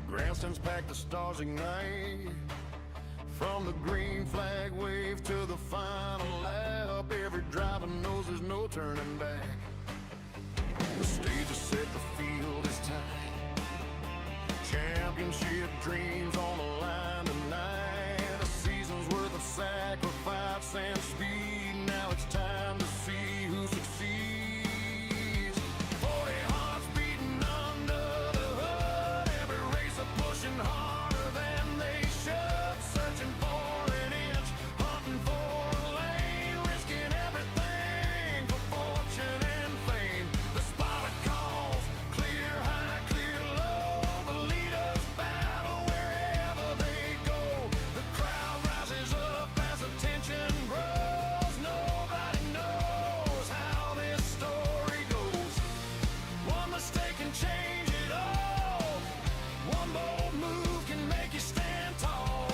Grandstands packed, the stars ignite. From the green flag wave to the final lap, every driver knows there's no turning back. The stage is set, the field is tight. Championship dreams on the line tonight. A season's worth of sacrifice and speed. Now it's time to see who succeeds. 40 hearts beating under the hood, every racer pushing harder than they should, searching for an inch, hunting for a lane, risking everything for fortune and fame. The spotter calls, clear high, clear low, the leaders battle wherever they go. The crowd rises up as attention grows. Nobody knows how this story goes. One mistake can change it all. One bold move can make you stand tall.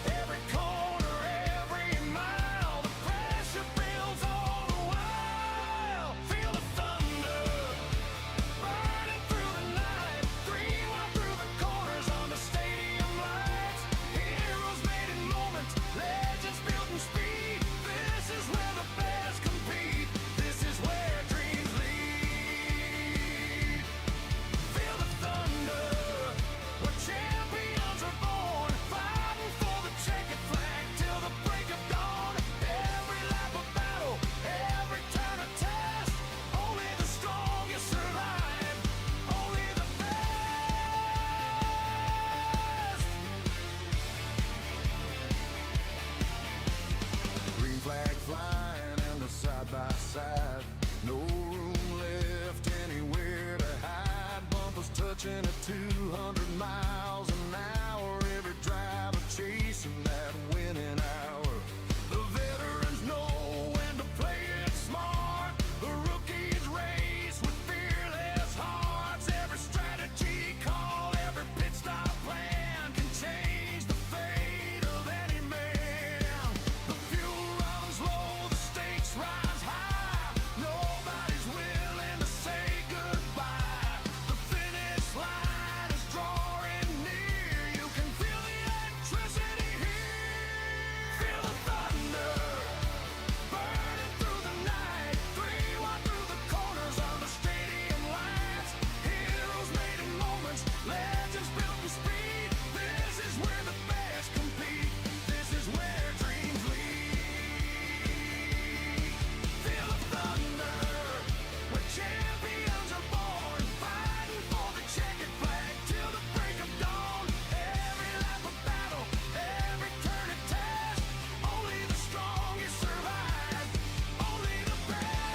Every corner, every mile, the pressure builds all the while. Feel the thunder burning through the night. 3-1 through the corners on the stadium lights. Heroes made in moments, legends built in speed. This is where the best compete. This is where dreams lead. Feel the thunder, where champions are born, fighting for the checkered flag till the break of dawn. Every lap of battle, every turn of test. Only the strongest survive, only the best. Green flag flying and the side by side. No room left anywhere to hide. Bumpers touching at 200 miles an hour. Every driver chasing that winning hour. The veterans know when to play it smart. The rookies race with fearless hearts. Every strategy call, every pit stop plan can change the fate of any man. The fuel runs low, the stakes rise high. Nobody's willing to say goodbye. The finish line is drawing near. You can feel the electricity here. Feel the thunder burning through the night. 3-1 through the corners on the stadium lights. Heroes made in moments, legends built in speed. This is where the best compete. This is where dreams lead. Feel the thunder, where champions are born, fighting for the checkered flag till the break of dawn. Every lap of battle, every turn of test. Only the strongest survive, only the best.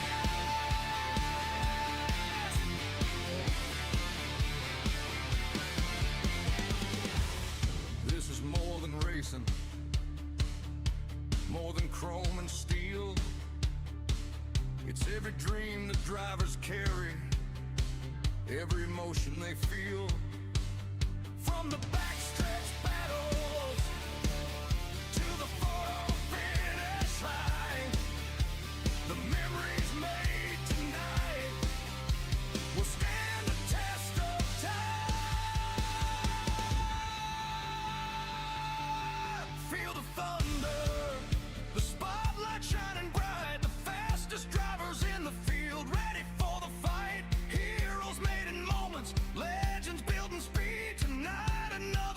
This is more than racing, more than chrome and steel. It's every dream the drivers carry, every emotion they feel. From the backstretch battles to the photo finish line, the memories made tonight will stand the test of time. Feel the thunder, the spotlight shining bright. The fastest drivers in the field, ready for the fight. Heroes made in moments, legends building speed. Tonight another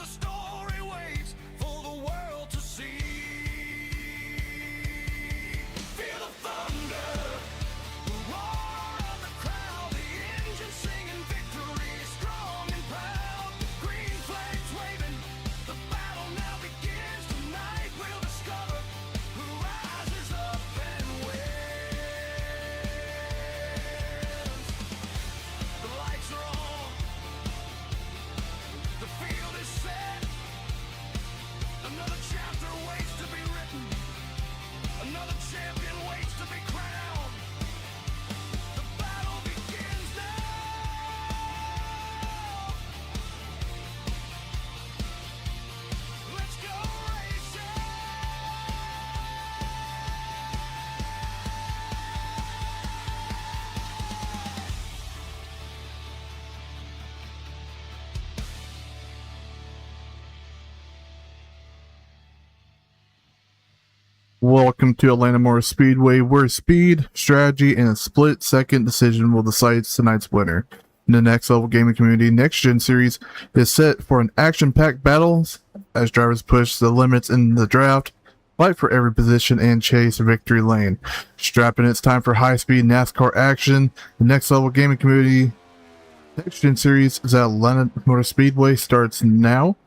Welcome to Atlanta Motor Speedway, where speed, strategy, and a split-second decision will decide tonight's winner. In the Next Level Gaming Community Next Gen Series is set for an action-packed battles as drivers push the limits in the draft, fight for every position, and chase victory lane. Strap in, it's time for high-speed NASCAR action. The Next Level Gaming Community Next Gen Series is at Atlanta Motor Speedway starts now.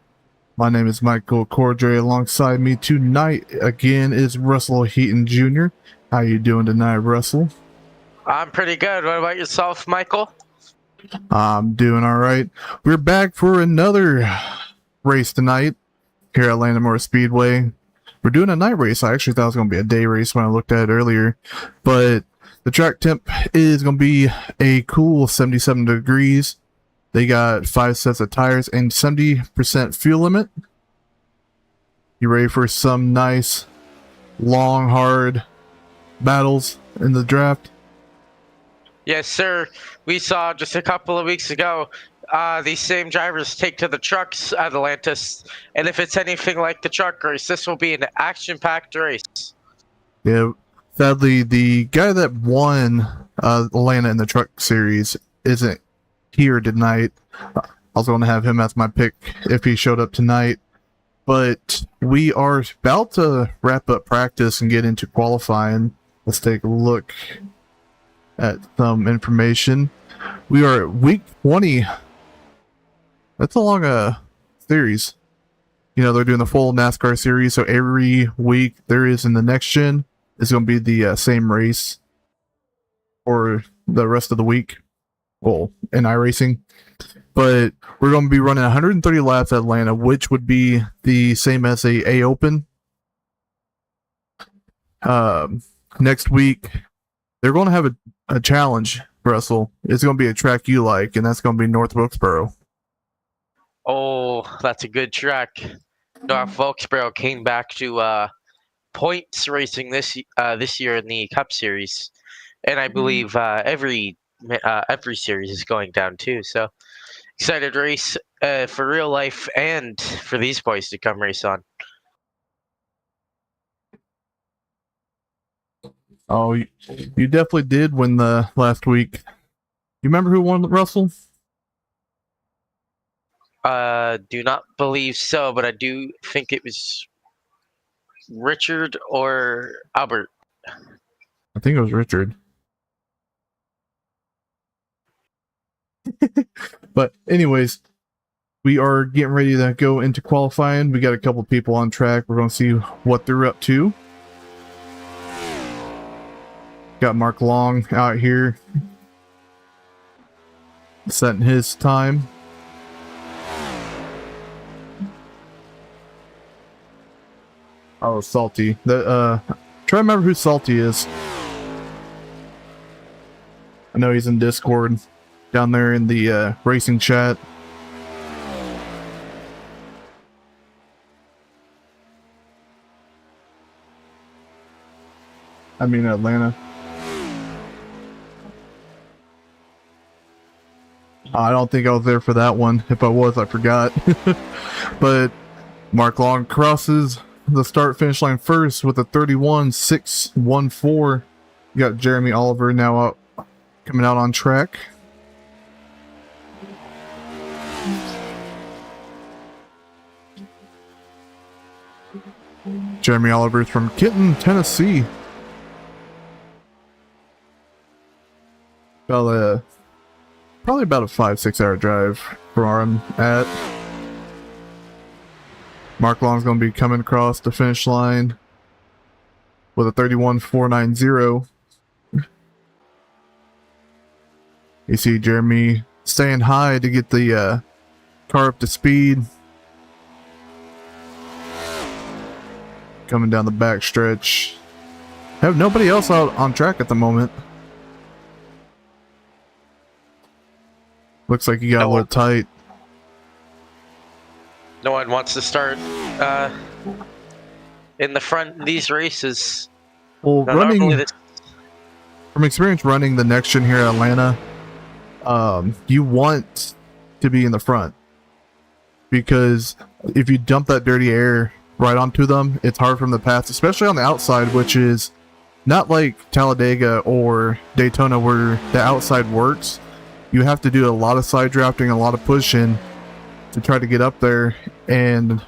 My name is Michael Cordray. Alongside me tonight again is Russell Heaton Jr. How you doing tonight, Russell? I'm pretty good. What about yourself, Michael? I'm doing all right. We're back for another race tonight here at Atlanta Motor Speedway. We're doing a night race. I actually thought it was going to be a day race when I looked at it earlier, but the track temp is going to be a cool 77 degrees. They got 5 sets of tires and 70% fuel limit. You ready for some nice, long, hard battles in the draft? Yes, sir. We saw just a couple of weeks ago these same drivers take to the trucks at Atlantis. And if it's anything like the truck race, this will be an action-packed race. Yeah, sadly, the guy that won Atlanta in the truck series isn't here tonight. I was going to have him as my pick if he showed up tonight, but we are about to wrap up practice and get into qualifying. Let's take a look at some information. We are at week 20. That's a long series. You know, they're doing the full NASCAR series, so every week there is in the next gen is going to be the same race for the rest of the week. Well, in iRacing, but we're going to be running 130 laps at Atlanta, which would be the same as a Open. Next week, they're going to have a challenge, Russell. It's going to be a track you like, and that's going to be North Wilkesboro. Oh, that's a good track. North Wilkesboro came back to points racing this year in the Cup Series, and I believe every series is going down too. So excited race for real life and for these boys to come race on. Oh, you definitely did win the last week. You remember who won, Russell? Do not believe so, but I do think it was Richard or Albert. I think it was Richard. But anyways, we are getting ready to go into qualifying. We got a couple people on track. We're going to see what they're up to. Got Mark Long out here setting his time. Oh, Salty. Try to remember who Salty is. I know he's in Discord down there in the racing chat. I mean Atlanta. I don't think I was there for that one. If I was, I forgot. But Mark Long crosses the start finish line first with a 31.614. You got Jeremy Oliver now coming out on track. Jeremy Oliver's from Kenton, Tennessee. Probably about a 5-6 hour drive from where I'm at. Mark Long's going to be coming across the finish line with a 31.490. You see Jeremy staying high to get the car up to speed. Coming down the back stretch. Have nobody else out on track at the moment. Looks like you got a little tight. No one wants to start in the front in these races. Well, from experience running the next gen here at Atlanta, you want to be in the front, because if you dump that dirty air right onto them, it's hard for them to pass, especially on the outside, which is not like Talladega or Daytona where the outside works. You have to do a lot of side drafting, a lot of pushing to try to get up there, and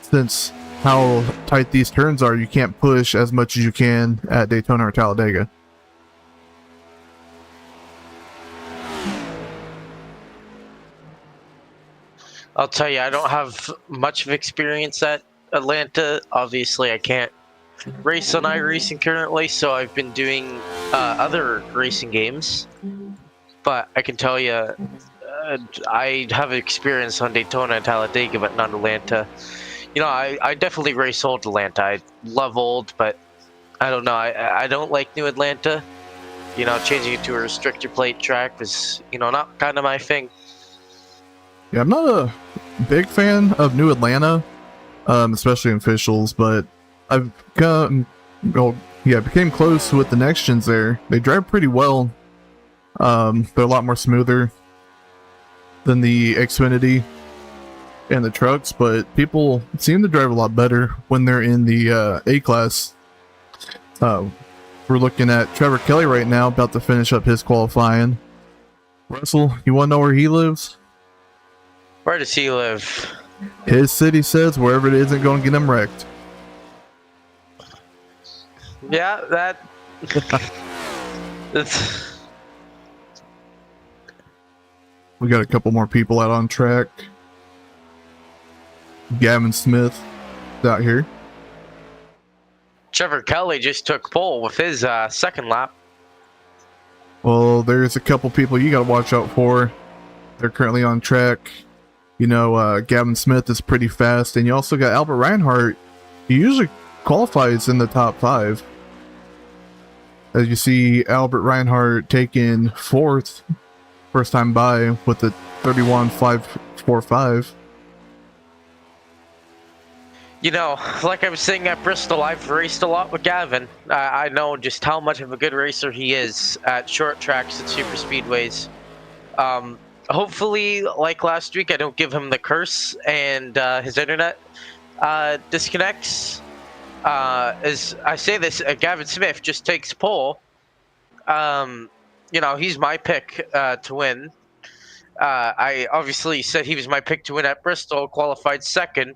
since how tight these turns are, you can't push as much as you can at Daytona or Talladega. I'll tell you, I don't have much of experience at Atlanta. Obviously, I can't race on iRacing currently, so I've been doing other racing games. But I can tell you, I have experience on Daytona and Talladega, but not Atlanta. You know, I definitely race old Atlanta. I love old, but I don't know. I don't like new Atlanta. You know, changing it to a restrictor plate track was, you know, not kind of my thing. Yeah, I'm not a big fan of New Atlanta, especially in officials, but I've became close with the next gens there. They drive pretty well. They're a lot more smoother than the Xfinity and the trucks, but people seem to drive a lot better when they're in the A class. We're looking at Trevor Kelly right now, about to finish up his qualifying. Russell, you want to know where he lives? Where does he live? His city says wherever it isn't going to get him wrecked. Yeah, that's. We got a couple more people out on track. Gavin Smith is out here. Trevor Kelly just took pole with his second lap. Well, there's a couple people you got to watch out for. They're currently on track. You know, Gavin Smith is pretty fast, and you also got Albert Reinhardt. He usually qualifies in the top 5. As you see, Albert Reinhardt taking 4th, first time by with the 31.545. You know, like I was saying at Bristol, I've raced a lot with Gavin. I know just how much of a good racer he is at short tracks and super speedways. Hopefully, like last week, I don't give him the curse and his internet disconnects. As I say this, Gavin Smith just takes pole. You know, he's my pick to win. I obviously said he was my pick to win at Bristol, qualified second,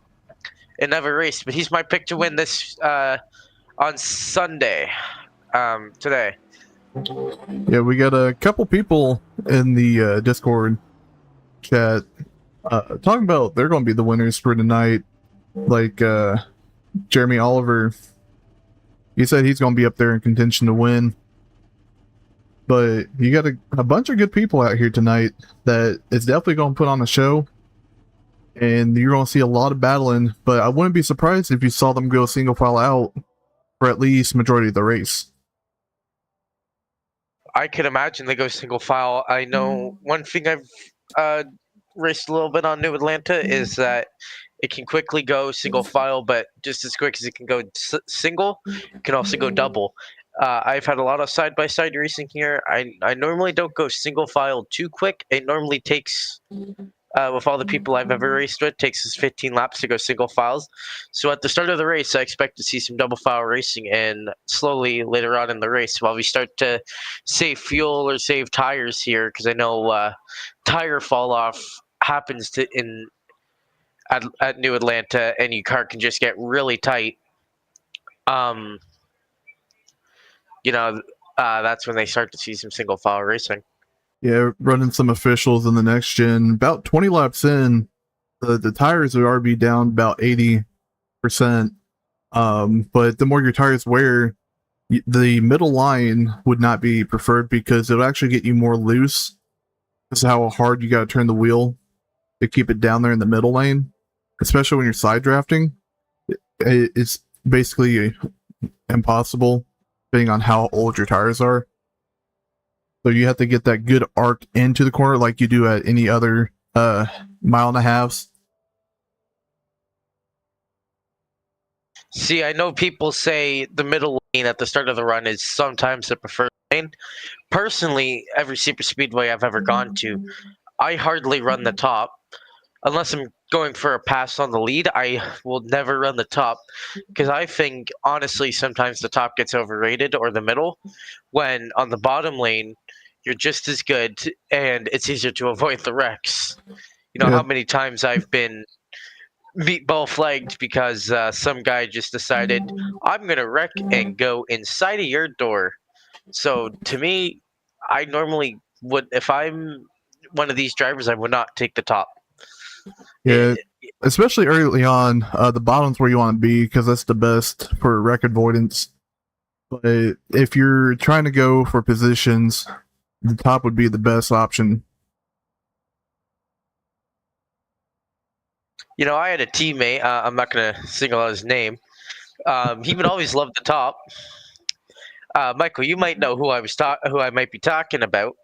and never raced, but he's my pick to win this on Sunday, today. Yeah, we got a couple people in the Discord chat talking about they're going to be the winners for tonight. Like Jeremy Oliver, he said he's going to be up there in contention to win. But you got a bunch of good people out here tonight that is definitely going to put on a show. And you're going to see a lot of battling, but I wouldn't be surprised if you saw them go single file out for at least majority of the race. I can imagine they go single file. I know one thing I've raced a little bit on New Atlanta is that it can quickly go single file, but just as quick as it can go single, it can also go double. I've had a lot of side-by-side racing here. I normally don't go single file too quick. It normally takes, with all the people I've ever raced with, takes us 15 laps to go single files. So at the start of the race, I expect to see some double file racing, and slowly later on in the race, while we start to save fuel or save tires here, because I know tire fall off happens at New Atlanta, and your car can just get really tight. You know, that's when they start to see some single file racing. Yeah, running some officials in the next gen. About 20 laps in, the tires are already down about 80%. But the more your tires wear, the middle line would not be preferred because it'll actually get you more loose. This is how hard you got to turn the wheel to keep it down there in the middle lane, especially when you're side drafting. It's basically impossible, depending on how old your tires are. So you have to get that good arc into the corner like you do at any other mile and a halves. See, I know people say the middle lane at the start of the run is sometimes the preferred lane. Personally, every super speedway I've ever gone to, I hardly run the top. unless I'm going for a pass on the lead, I will never run the top because I think honestly sometimes the top gets overrated or the middle when on the bottom lane you're just as good and it's easier to avoid the wrecks. You know Yeah, how many times I've been meatball flagged because some guy just decided I'm gonna wreck and go inside of your door. So to me, I normally would if I'm one of these drivers, I would not take the top. yeah. Especially early on, the bottom's where you want to be because that's the best for wreck avoidance. But if you're trying to go for positions, the top would be the best option. You know, I had a teammate. I'm not gonna single out his name. He would always love the top. Michael, you might know who I might be talking about.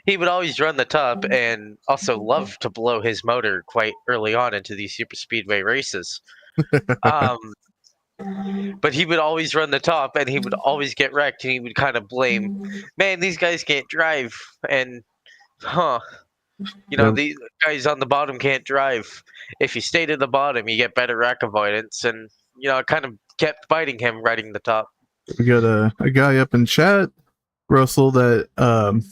He would always run the top and also love to blow his motor quite early on into these super speedway races. Um, but he would always run the top and he would always get wrecked and he would kind of blame, man, these guys can't drive. And, huh, you know, Yeah, these guys on the bottom can't drive. If you stay to the bottom, you get better wreck avoidance. And, you know, it kind of kept biting him riding the top. we got a guy up in chat, Russell, that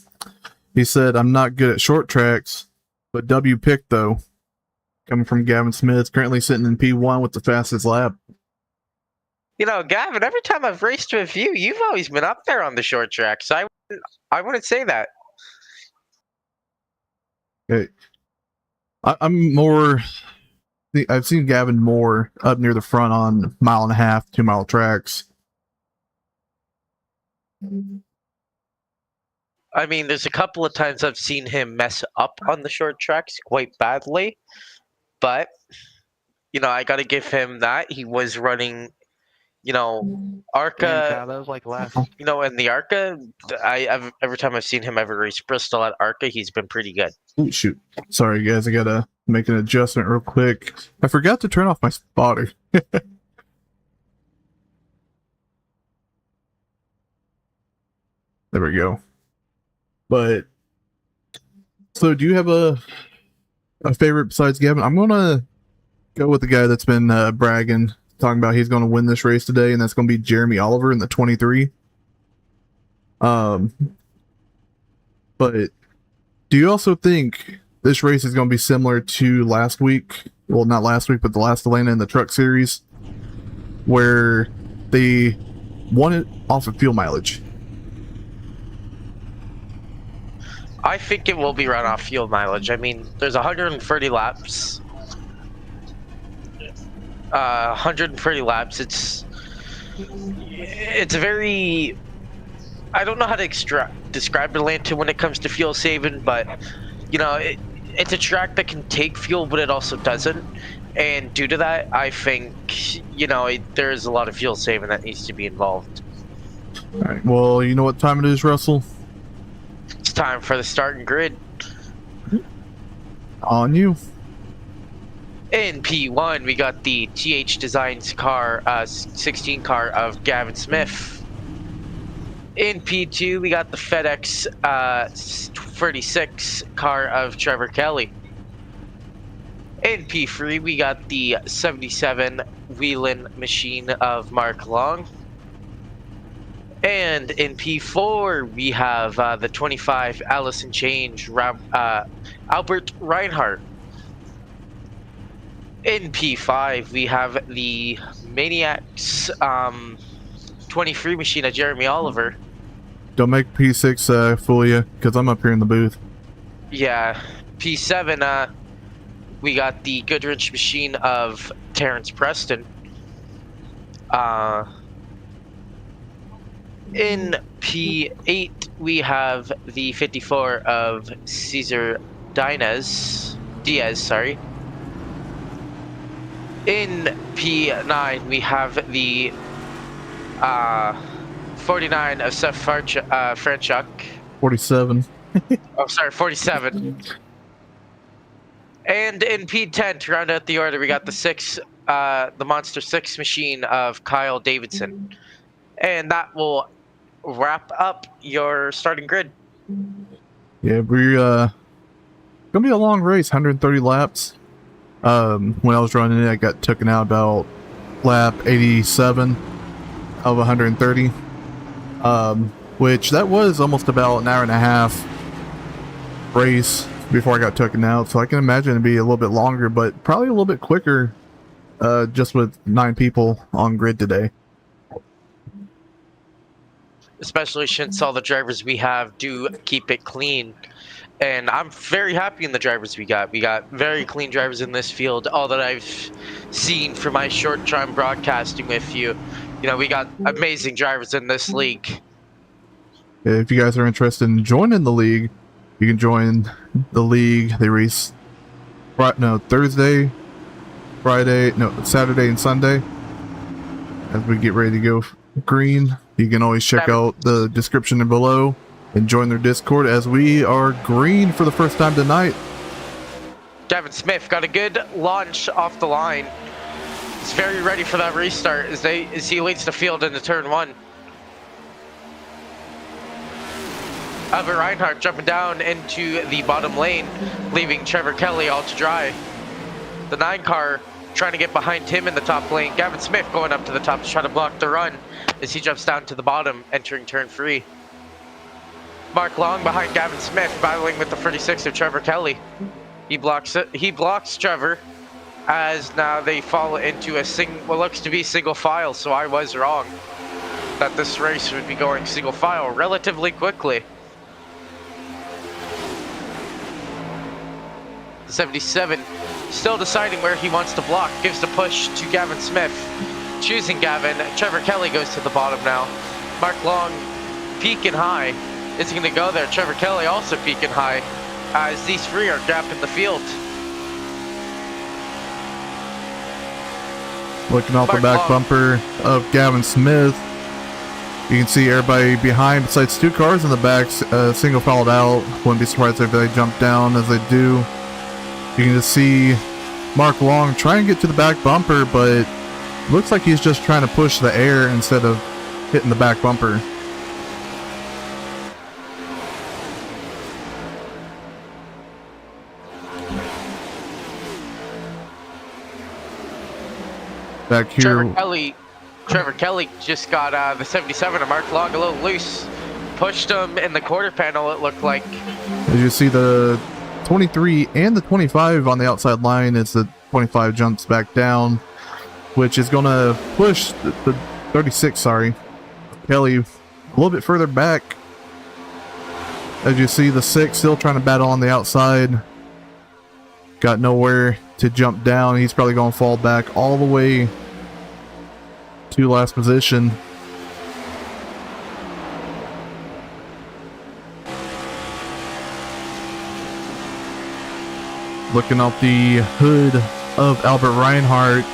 he said, I'm not good at short tracks, but W pick though. Coming from Gavin Smith, currently sitting in P1 with the fastest lap. You know, Gavin, every time I've raced with you, you've always been up there on the short tracks. I wouldn't say that. Okay. I'm more. I've seen Gavin more up near the front on 1.5 2 mile tracks. I mean, there's a couple of times I've seen him mess up on the short tracks quite badly, but you know, I got to give him that. He was running, you know, Damn, Arca, Kyle, that was like last. you know, in the Arca. Every time I've seen him ever race Bristol at Arca, he's been pretty good. Oh shoot! Sorry guys, I gotta make an adjustment real quick. I forgot to turn off my spotter. There we go. But so, do you have a favorite besides Gavin? I'm gonna go with the guy that's been bragging, talking about he's going to win this race today, and that's going to be Jeremy Oliver in the 23. But do you also think this race is going to be similar to last week? Well, not last week, but the last Atlanta in the Truck Series, where they won it off of fuel mileage. I think it will be run off fuel mileage. I mean, there's 130 laps. 130 laps. It's a very. I don't know how to describe Atlanta when it comes to fuel saving, but you know, it's a track that can take fuel, but it also doesn't. And due to that, I think you know there's a lot of fuel saving that needs to be involved. All right. Well, you know what time it is, Russell? It's time for the starting grid. On you. In P1, we got the TH Designs car, 16 car of Gavin Smith. In P2, we got the FedEx 36 car of Trevor Kelly. In P3, we got the 77 Wheelin machine of Mark Long. And in P4, we have the 25 Allison Change Albert Reinhardt. In P5, we have the Maniacs 23 machine of Jeremy Oliver. Don't make P6 fool you, because I'm up here in the booth. Yeah. P7, we got the Goodrich machine of Terrence Preston. In P8, we have the 54 of Cesar Diaz, sorry. In P9, we have the 49 of Seth Franchuk. 47. Oh, sorry, 47. And in P10, to round out the order, we got the Monster 6 machine of Kyle Davidson. And that will wrap up your starting grid. Yeah, we're gonna be a long race, 130 laps. When I was running it, I got taken out about lap 87 of 130. Which that was almost about an hour and a half race before I got taken out. So I can imagine it'd be a little bit longer, but probably a little bit quicker, just with 9 people on grid today. Especially since all the drivers we have do keep it clean. And I'm very happy in the drivers we got. We got very clean drivers in this field. All that I've seen for my short time broadcasting with you, you know, we got amazing drivers in this league. If you guys are interested in joining the league, you can join the league. They race Thursday, Friday, Saturday and Sunday. As we get ready to go green, you can always check out the description below and join their Discord as we are green for the first time tonight. Gavin Smith got a good launch off the line. He's very ready for that restart as he leads the field into turn 1. Albert Reinhardt jumping down into the bottom lane, leaving Trevor Kelly all to dry. The 9 car trying to get behind him in the top lane. Gavin Smith going up to the top to try to block the run as he jumps down to the bottom, entering turn 3. Mark Long behind Gavin Smith, battling with the 36 of Trevor Kelly. He blocks it. He blocks Trevor as now they fall into what looks to be single file. So I was wrong that this race would be going single file relatively quickly. The 77 still deciding where he wants to block, gives the push to Gavin Smith. Choosing Gavin, Trevor Kelly goes to the bottom now. Mark Long peaking high. Is he going to go there? Trevor Kelly also peaking high as these 3 are gapped in the field. Looking off the back bumper of Gavin Smith, you can see everybody behind besides 2 cars in the back single filed out. Wouldn't be surprised if they jump down as they do. You can just see Mark Long try and get to the back bumper, but looks like he's just trying to push the air instead of hitting the back bumper. Back here, Trevor Kelly just got the 77 of Mark Long a little loose. Pushed him in the quarter panel, it looked like. As you see, the 23 and the 25 on the outside line as the 25 jumps back down, which is going to push the 36, Kelly a little bit further back. As you see, the 6 still trying to battle on the outside. Got nowhere to jump down. He's probably going to fall back all the way to last position. Looking up the hood of Albert Reinhardt,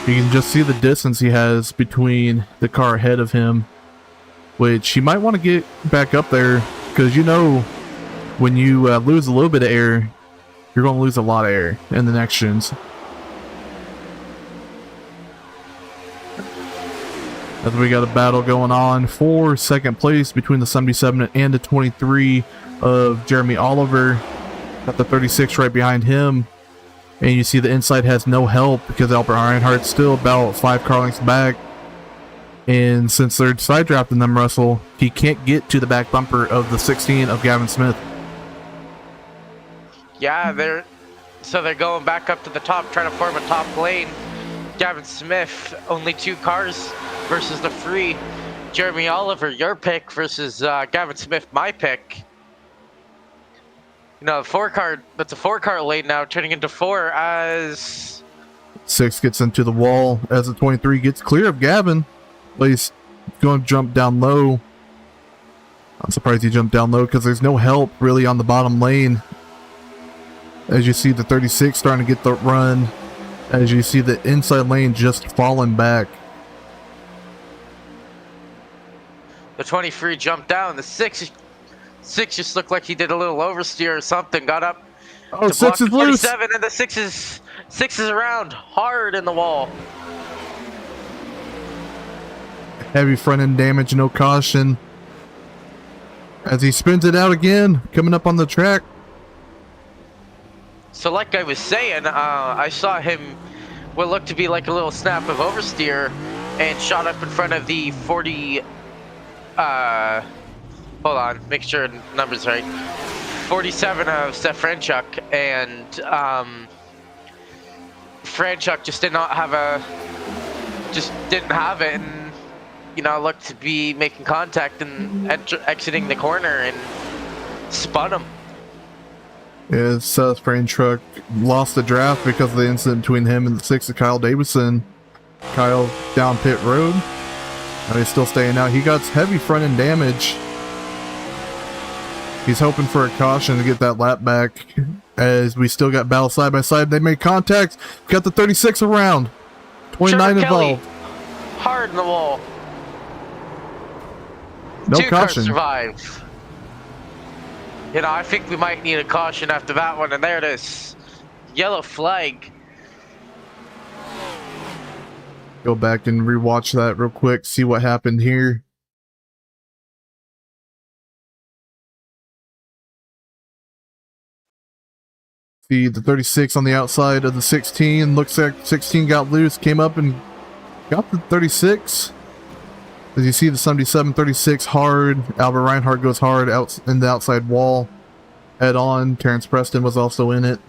you can just see the distance he has between the car ahead of him, which he might want to get back up there, because you know when you lose a little bit of air, you're going to lose a lot of air in the next gens. As we got a battle going on for second place between the 77 and the 23 of Jeremy Oliver. Got the 36 right behind him. And you see the inside has no help because Albert Reinhardt's still about 5 car lengths back. And since they're side drafting them, Russell, he can't get to the back bumper of the 16 of Gavin Smith. Yeah, they're going back up to the top, trying to form a top lane. Gavin Smith, only 2 cars versus the 3. Jeremy Oliver, your pick, versus Gavin Smith, my pick. You know, that's a 4-car lane now, turning into 4 as 6 gets into the wall as the 23 gets clear of Gavin. But he's going to jump down low. I'm surprised he jumped down low because there's no help really on the bottom lane. As you see the 36 starting to get the run. As you see the inside lane just falling back. The 23 jumped down. The 6 just looked like he did a little oversteer or something. Got up. Oh, 6 is loose. 47, and the 6 is around hard in the wall. Heavy front end damage, no caution. as he spins it out again, coming up on the track. So like I was saying, I saw him what looked to be like a little snap of oversteer and shot up in front of the 40, hold on, make sure the number's right. 47 of Seth Franchuk, and Franchuk just did not have just didn't have it, and looked to be making contact and exiting the corner and spun him. Yeah, Seth Franchuk lost the draft because of the incident between him and the 6 of Kyle Davidson. Kyle down pit road. Now he's still staying out. He got heavy front end damage. He's hoping for a caution to get that lap back, as we still got battle side by side. They made contact. Got the 36 around. 29 involved. Hard in the wall. No Two caution. cars survive. I think we might need a caution after that one, and there it is. Yellow flag. Go back and rewatch that real quick, see what happened here. See the 36 on the outside of the 16. Looks like 16 got loose, came up and got the 36. As you see the 77, 36 hard. Albert Reinhardt goes hard out in the outside wall. Head on. Terrence Preston was also in it.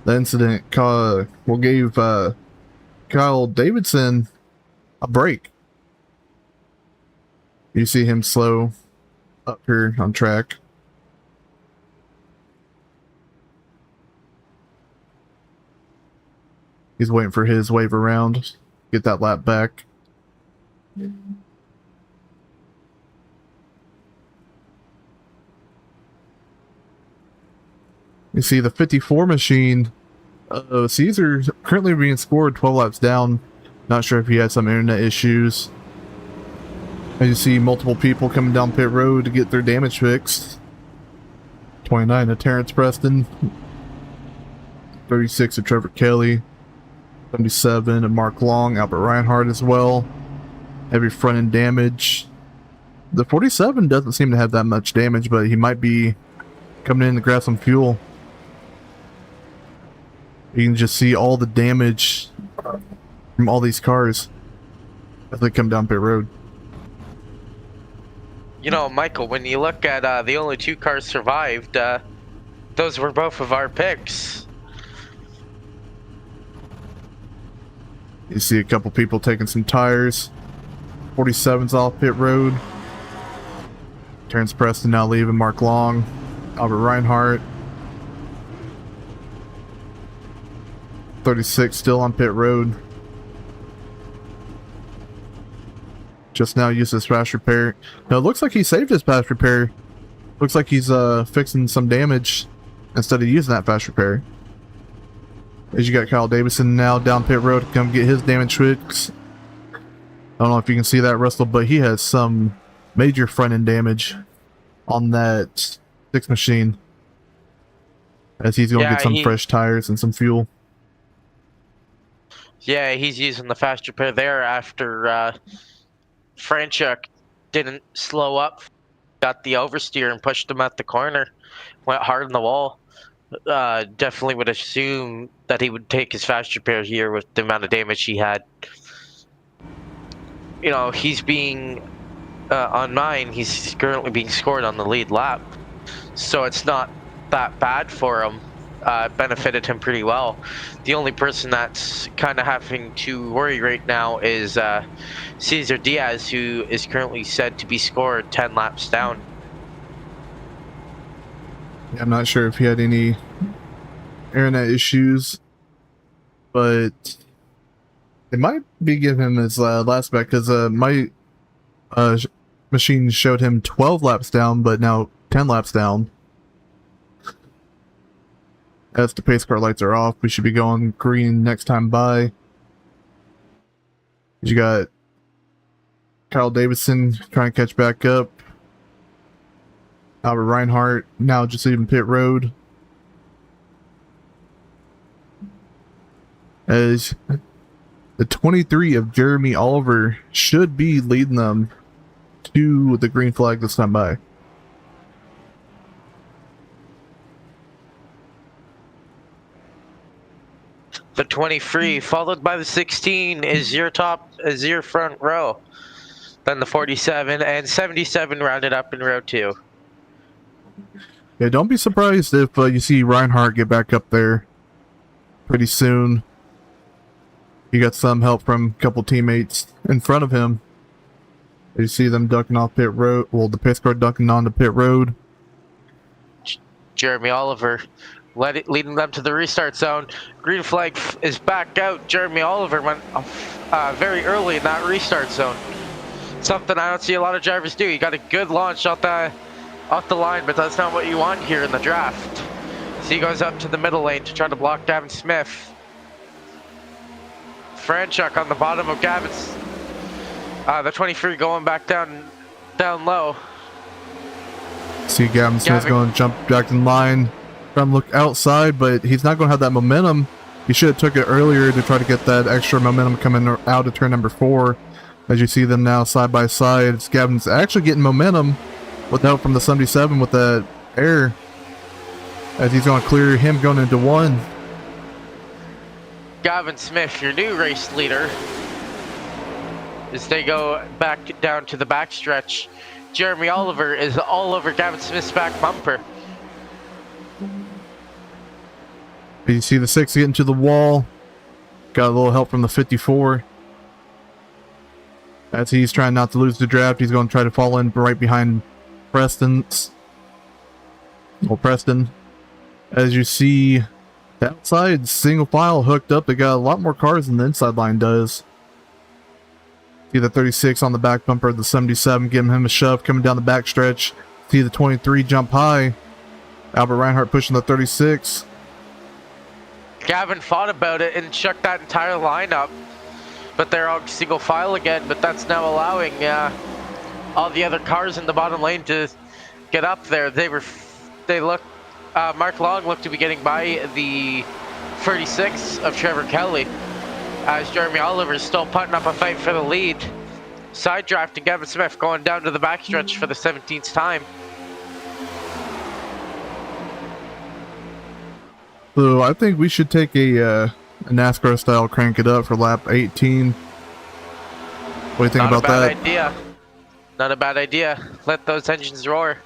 The incident gave Kyle Davidson a break. You see him slow up here on track. He's waiting for his wave around. Get that lap back. You see the 54 machine. Caesar currently being scored 12 laps down. Not sure if he had some internet issues. And you see multiple people coming down pit road to get their damage fixed. 29 of Terrence Preston. 36 of Trevor Kelly. 77 of Mark Long. Albert Reinhardt as well. Heavy front end damage. The 47 doesn't seem to have that much damage, but he might be coming in to grab some fuel. You can just see all the damage from all these cars as they come down pit road. Michael, when you look at the only 2 cars survived, those were both of our picks. You see a couple people taking some tires. 47's off pit road. Terrence Preston now leaving. Mark Long. Albert Reinhardt. 36 still on pit road. Just now used his fast repair. Now it looks like he saved his fast repair. Looks like he's fixing some damage instead of using that fast repair. As you got Kyle Davidson now down pit road to come get his damage fix. I don't know if you can see that, Russell, but he has some major front end damage on that 6 machine. As he's going to get some fresh tires and some fuel. Yeah, he's using the fast repair there after Franchuk didn't slow up. Got the oversteer and pushed him at the corner. Went hard in the wall. Definitely would assume that he would take his fast repair here with the amount of damage he had. He's being on mine. He's currently being scored on the lead lap, so it's not that bad for him. Benefited him pretty well. The only person that's kind of having to worry right now is Cesar Diaz, who is currently said to be scored 10 laps down. I'm not sure if he had any internet issues, but it might be giving him his last back, because my machine showed him 12 laps down, but now 10 laps down. As the pace car lights are off, we should be going green next time by. You got Kyle Davidson trying to catch back up. Albert Reinhardt now just leaving pit road. As The 23 of Jeremy Oliver should be leading them to the green flag this time by. The 23, followed by the 16, is your front row. Then the 47 and 77 rounded up in row 2. Yeah, don't be surprised if you see Reinhardt get back up there pretty soon. He got some help from a couple teammates in front of him. You see them ducking off pit road. Well, the pace car ducking onto pit road. Jeremy Oliver leading them to the restart zone. Green flag is back out. Jeremy Oliver went very early in that restart zone. Something I don't see a lot of drivers do. You got a good launch off the line, but that's not what you want here in the draft. So he goes up to the middle lane to try to block Gavin Smith. Franchuk on the bottom of Gavin's. The 23 going back down low. See Gavin Smith's going to jump back in line. Trying to look outside, but he's not going to have that momentum. He should have took it earlier to try to get that extra momentum coming out of turn number 4. As you see them now side by side, Gavin's actually getting momentum with help from the 77 with that air. As he's going to clear him going into 1. Gavin Smith, your new race leader, as they go back down to the backstretch. Jeremy Oliver is all over Gavin Smith's back bumper. You see the 6 getting to the wall. Got a little help from the 54. As he's trying not to lose the draft, he's going to try to fall in right behind Preston. As you see, the outside single file hooked up. They got a lot more cars than the inside line does. See the 36 on the back bumper of the 77, giving him a shove coming down the backstretch. See the 23 jump high. Albert Reinhardt pushing the 36. Gavin fought about it and chucked that entire lineup, but they're all single file again. But that's now allowing all the other cars in the bottom lane to get up there. Mark Long looked to be getting by the 36 of Trevor Kelly, as Jeremy Oliver is still putting up a fight for the lead. Side drafting Gavin Smith going down to the backstretch for the 17th time. So I think we should take a NASCAR style crank it up for lap 18. What do you think about that? Not a bad idea. Not a bad idea. Let those engines roar.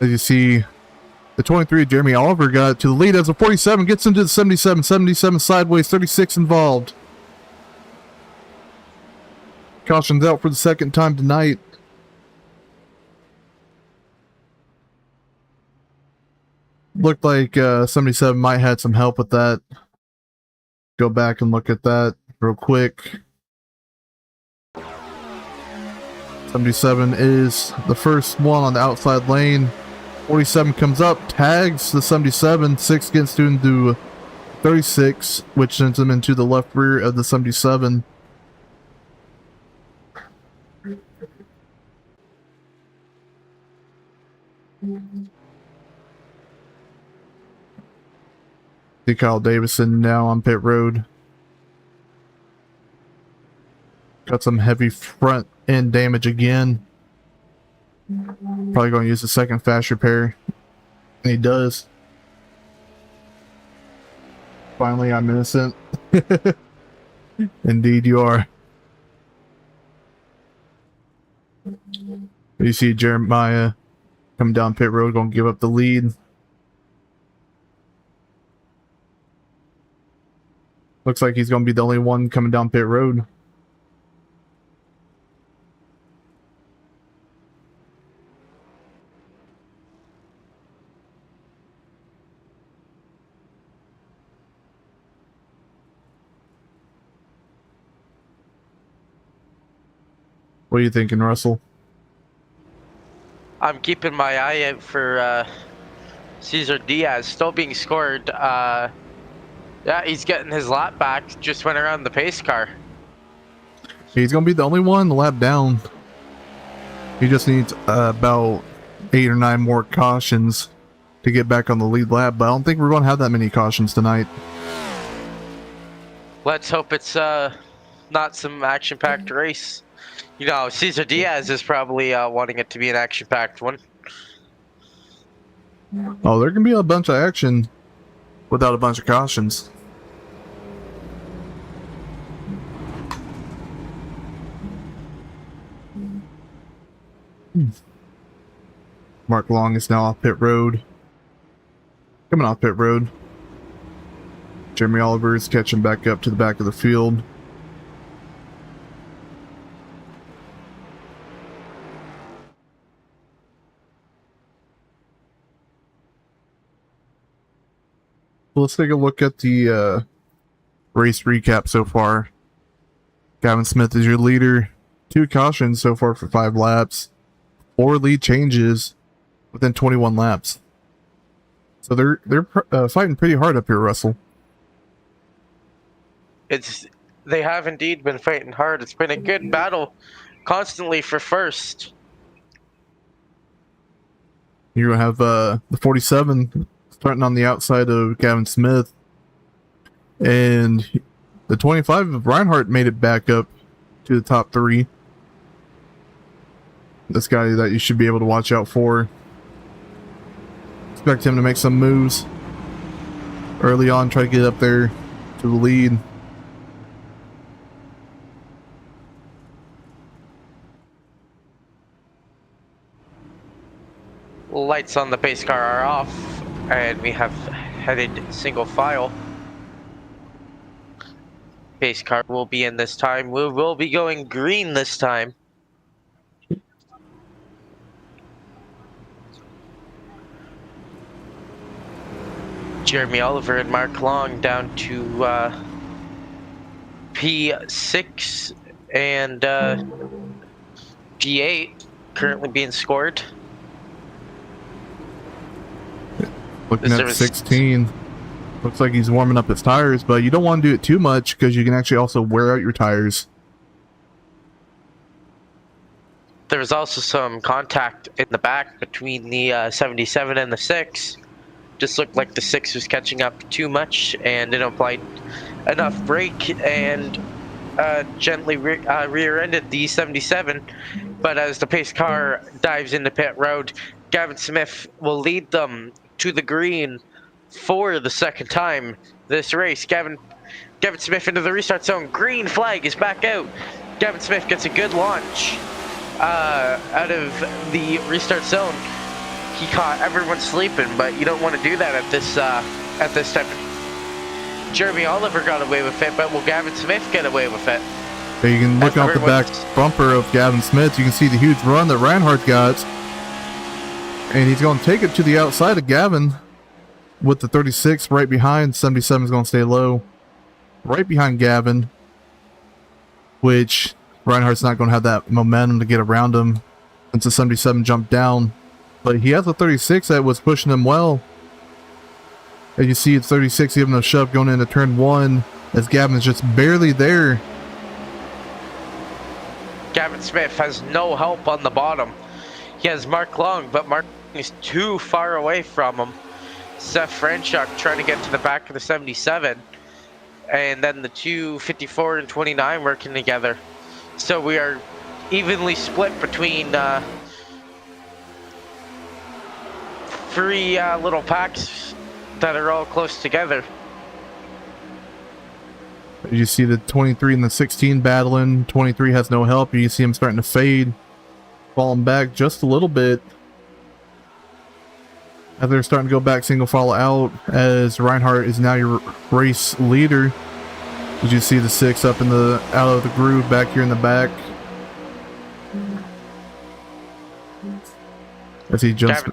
As you see, the 23 Jeremy Oliver got to the lead as the 47 gets into the 77. 77 sideways, 36 involved. Caution's out for the second time tonight. Looked like 77 might had some help with that. Go back and look at that real quick. 77 is the first one on the outside lane. 47 comes up, tags the 77. 6 gets into 36, which sends him into the left rear of the 77. See Kyle Davison now on pit road. Got some heavy front end damage again. Probably going to use the second fast repair. And he does. Finally, I'm innocent. Indeed, you are. You see Jeremiah coming down pit road, going to give up the lead. Looks like he's going to be the only one coming down pit road. What are you thinking, Russell? I'm keeping my eye out for Cesar Diaz still being scored. Yeah, he's getting his lap back. Just went around the pace car. He's gonna be the only one lap down. He just needs about 8 or 9 more cautions to get back on the lead lap, but I don't think we're going to have that many cautions tonight. Let's hope it's not some action-packed race. You know, Cesar Diaz is probably wanting it to be an action-packed one. Oh, there can be a bunch of action without a bunch of cautions. Mark Long is now off pit road. Coming off pit road. Jeremy Oliver is catching back up to the back of the field. Let's take a look at the race recap so far. Gavin Smith is your leader. 2 cautions so far for 5 laps. 4 lead changes within 21 laps. So they're fighting pretty hard up here, Russell. They have indeed been fighting hard. It's been a good battle, constantly for first. You're gonna have the 47 starting on the outside of Gavin Smith, and the 25 of Reinhardt made it back up to the top 3. This guy that you should be able to watch out for. Expect him to make some moves early on, try to get up there to the lead. Lights on the pace car are off, and we have headed single file. Pace car will be in this time. We will be going green this time. Jeremy Oliver and Mark Long down to P6 and P8 currently being scored. Looking at 16. Looks like he's warming up his tires, but you don't want to do it too much because you can actually also wear out your tires. There's also some contact in the back between the 77 and the 6. Just looked like the 6 was catching up too much and didn't apply enough brake and gently rear-ended the 77. But as the pace car dives into pit road, Gavin Smith will lead them to the green for the second time this race. Gavin Smith into the restart zone. Green flag is back out. Gavin Smith gets a good launch out of the restart zone. He caught everyone sleeping, but you don't want to do that at this time. Jeremy Oliver got away with it, but will Gavin Smith get away with it? There you can look off the back bumper of Gavin Smith. You can see the huge run that Reinhardt got. And he's going to take it to the outside of Gavin with the 36 right behind. 77 is going to stay low. Right behind Gavin, which Reinhardt's not going to have that momentum to get around him since the 77 jumped down. But he has a 36 that was pushing him well. As you see, it's 36 giving a shove going into turn 1 as Gavin's just barely there. Gavin Smith has no help on the bottom. He has Mark Long, but Mark is too far away from him. Seth Franchuk trying to get to the back of the 77. And then the 254 and 29 working together. So we are evenly split between 3 little packs that are all close together. You see the 23 and the 16 battling. 23 has no help. You see him starting to fade. Falling back just a little bit. As they're starting to go back single file out, as Reinhardt is now your race leader. As you see the 6 up in the out of the groove back here in the back. As he jumps.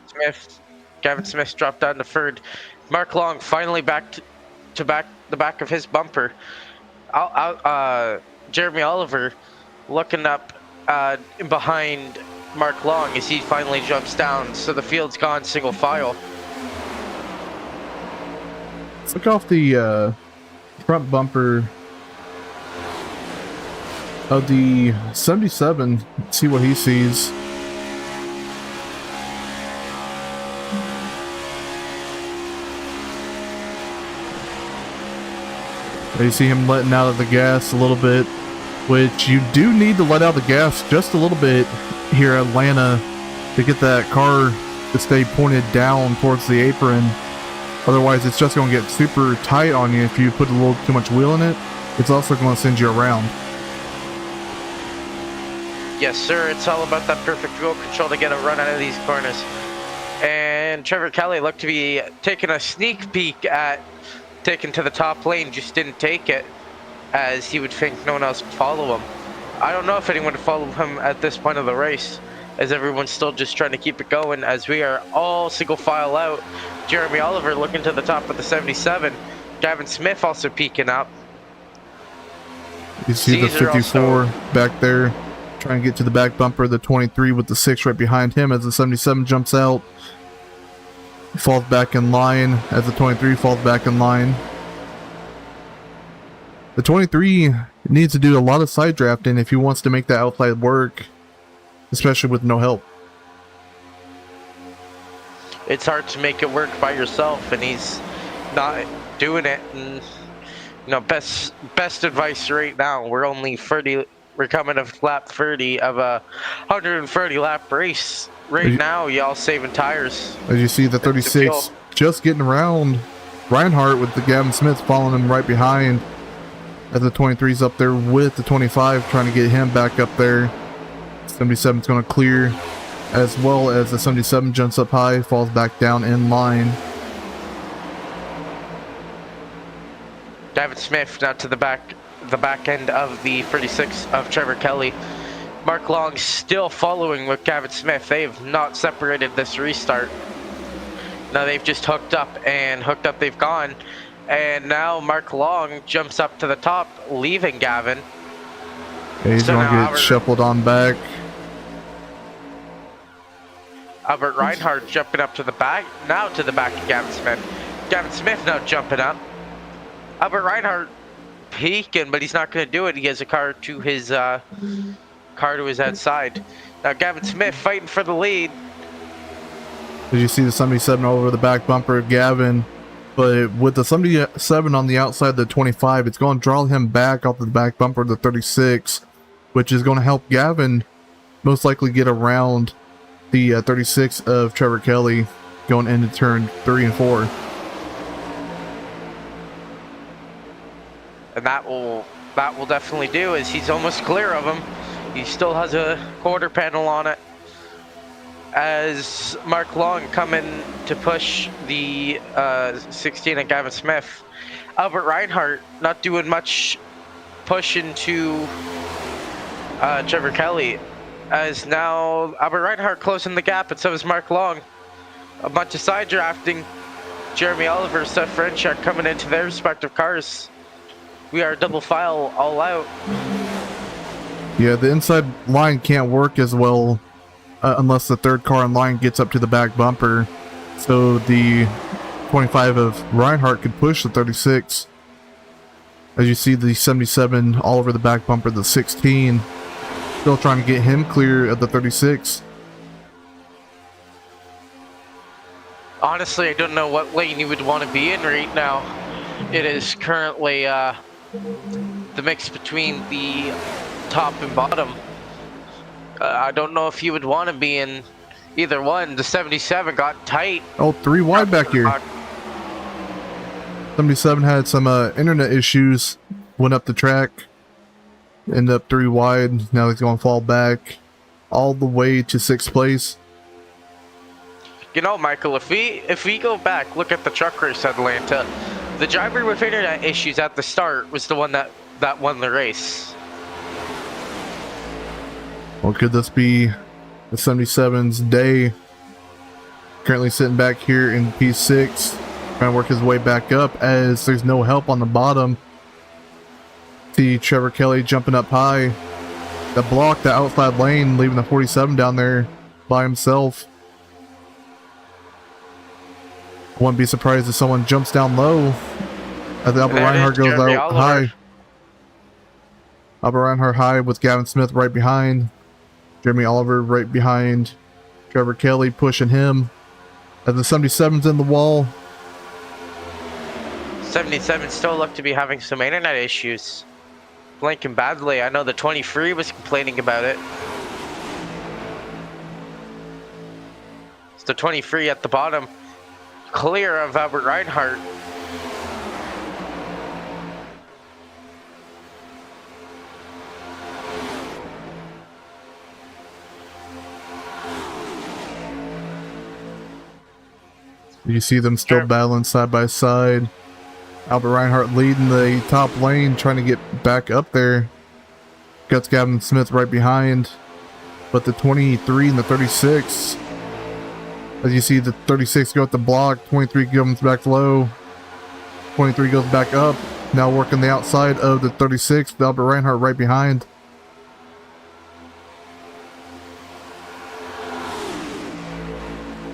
Gavin Smith dropped down to third. Mark Long finally back to the back of his bumper. Jeremy Oliver looking up behind Mark Long as he finally jumps down. So the field's gone single file. Let's look off the front bumper of the 77, see what he sees. You see him letting out of the gas a little bit, which you do need to let out the gas just a little bit here at Atlanta to get that car to stay pointed down towards the apron. Otherwise, it's just going to get super tight on you if you put a little too much wheel in it. It's also going to send you around. Yes, sir. It's all about that perfect wheel control to get a run out of these corners. And Trevor Kelly looked to be taking a sneak peek at taking to the top lane, just didn't take it, as he would think no one else would follow him. I don't know if anyone would follow him at this point of the race, as everyone's still just trying to keep it going, as we are all single file out. Jeremy Oliver looking to the top of the 77. Gavin Smith also peeking up. You see the 54 back there, trying to get to the back bumper, the 23 with the 6 right behind him as the 77 jumps out. Falls back in line as the 23 falls back in line. The 23 needs to do a lot of side drafting if he wants to make that outside work, especially with no help. It's hard to make it work by yourself, and he's not doing it. And you know, best advice right now. We're only 30. We're coming to lap 30 of a 130 lap race. Right now, y'all saving tires. As you see, the 36 just getting around Reinhardt with the Gavin Smith following him right behind. As the 23's up there with the 25, trying to get him back up there. 77's going to clear, as well as the 77 jumps up high, falls back down in line. Gavin Smith now to the back end of the 36 of Trevor Kelly. Mark Long still following with Gavin Smith. They have not separated this restart. Now they've just hooked up they've gone. And now Mark Long jumps up to the top, leaving Gavin. Yeah, he's going to get shuffled on back. Albert Reinhardt jumping up to the back, now to the back of Gavin Smith. Gavin Smith now jumping up. Albert Reinhardt peeking, but he's not going to do it. He has a car to his outside. Now Gavin Smith fighting for the lead. As you see the 77 over the back bumper of Gavin, but with the 77 on the outside of the 25, it's going to draw him back off the back bumper of the 36, which is going to help Gavin most likely get around the 36 of Trevor Kelly going into turn 3 and 4. And that will definitely do, as he's almost clear of him. He still has a quarter panel on it. As Mark Long coming to push the 16 of Gavin Smith. Albert Reinhardt not doing much pushing to Trevor Kelly. As now Albert Reinhardt closing the gap, and so is Mark Long. A bunch of side drafting. Jeremy Oliver, Seth Frenchak coming into their respective cars. We are double file all out. Yeah, the inside line can't work as well unless the third car in line gets up to the back bumper. So the 25 of Reinhardt could push the 36. As you see the 77 all over the back bumper, the 16. Still trying to get him clear of the 36. Honestly, I don't know what lane you would want to be in right now. It is currently the mix between the top and bottom. I don't know if you would want to be in either one. The 77 got tight. Oh, 3 wide back here. 77 had some internet issues, went up the track, ended up 3 wide. Now he's going to fall back all the way to 6th place. You know, Michael, if we go back, look at the truck race at Atlanta, the driver with internet issues at the start was the one that won the race. Well, could this be the 77's day? Currently sitting back here in P6, trying to work his way back up as there's no help on the bottom. See Trevor Kelly jumping up high. that blocked the outside lane, leaving the 47 down there by himself. Wouldn't be surprised if someone jumps down low as Albert Reinhardt goes Jeremy out Oliver. high. Albert Reinhardt high with Gavin Smith right behind. Jeremy Oliver right behind. Trevor Kelly pushing him as the 77's in the wall. 77 still look to be having some internet issues. Blinking badly. I know the 23 was complaining about it. It's the 23 at the bottom. Clear of Albert Reinhardt. You see them still battling side by side. Albert Reinhardt leading the top lane, trying to get back up there. Got Gavin Smith right behind. But the 23 and the 36, as you see the 36 go at the block, 23 comes back low. 23 goes back up. Now working the outside of the 36, the Albert Reinhardt right behind.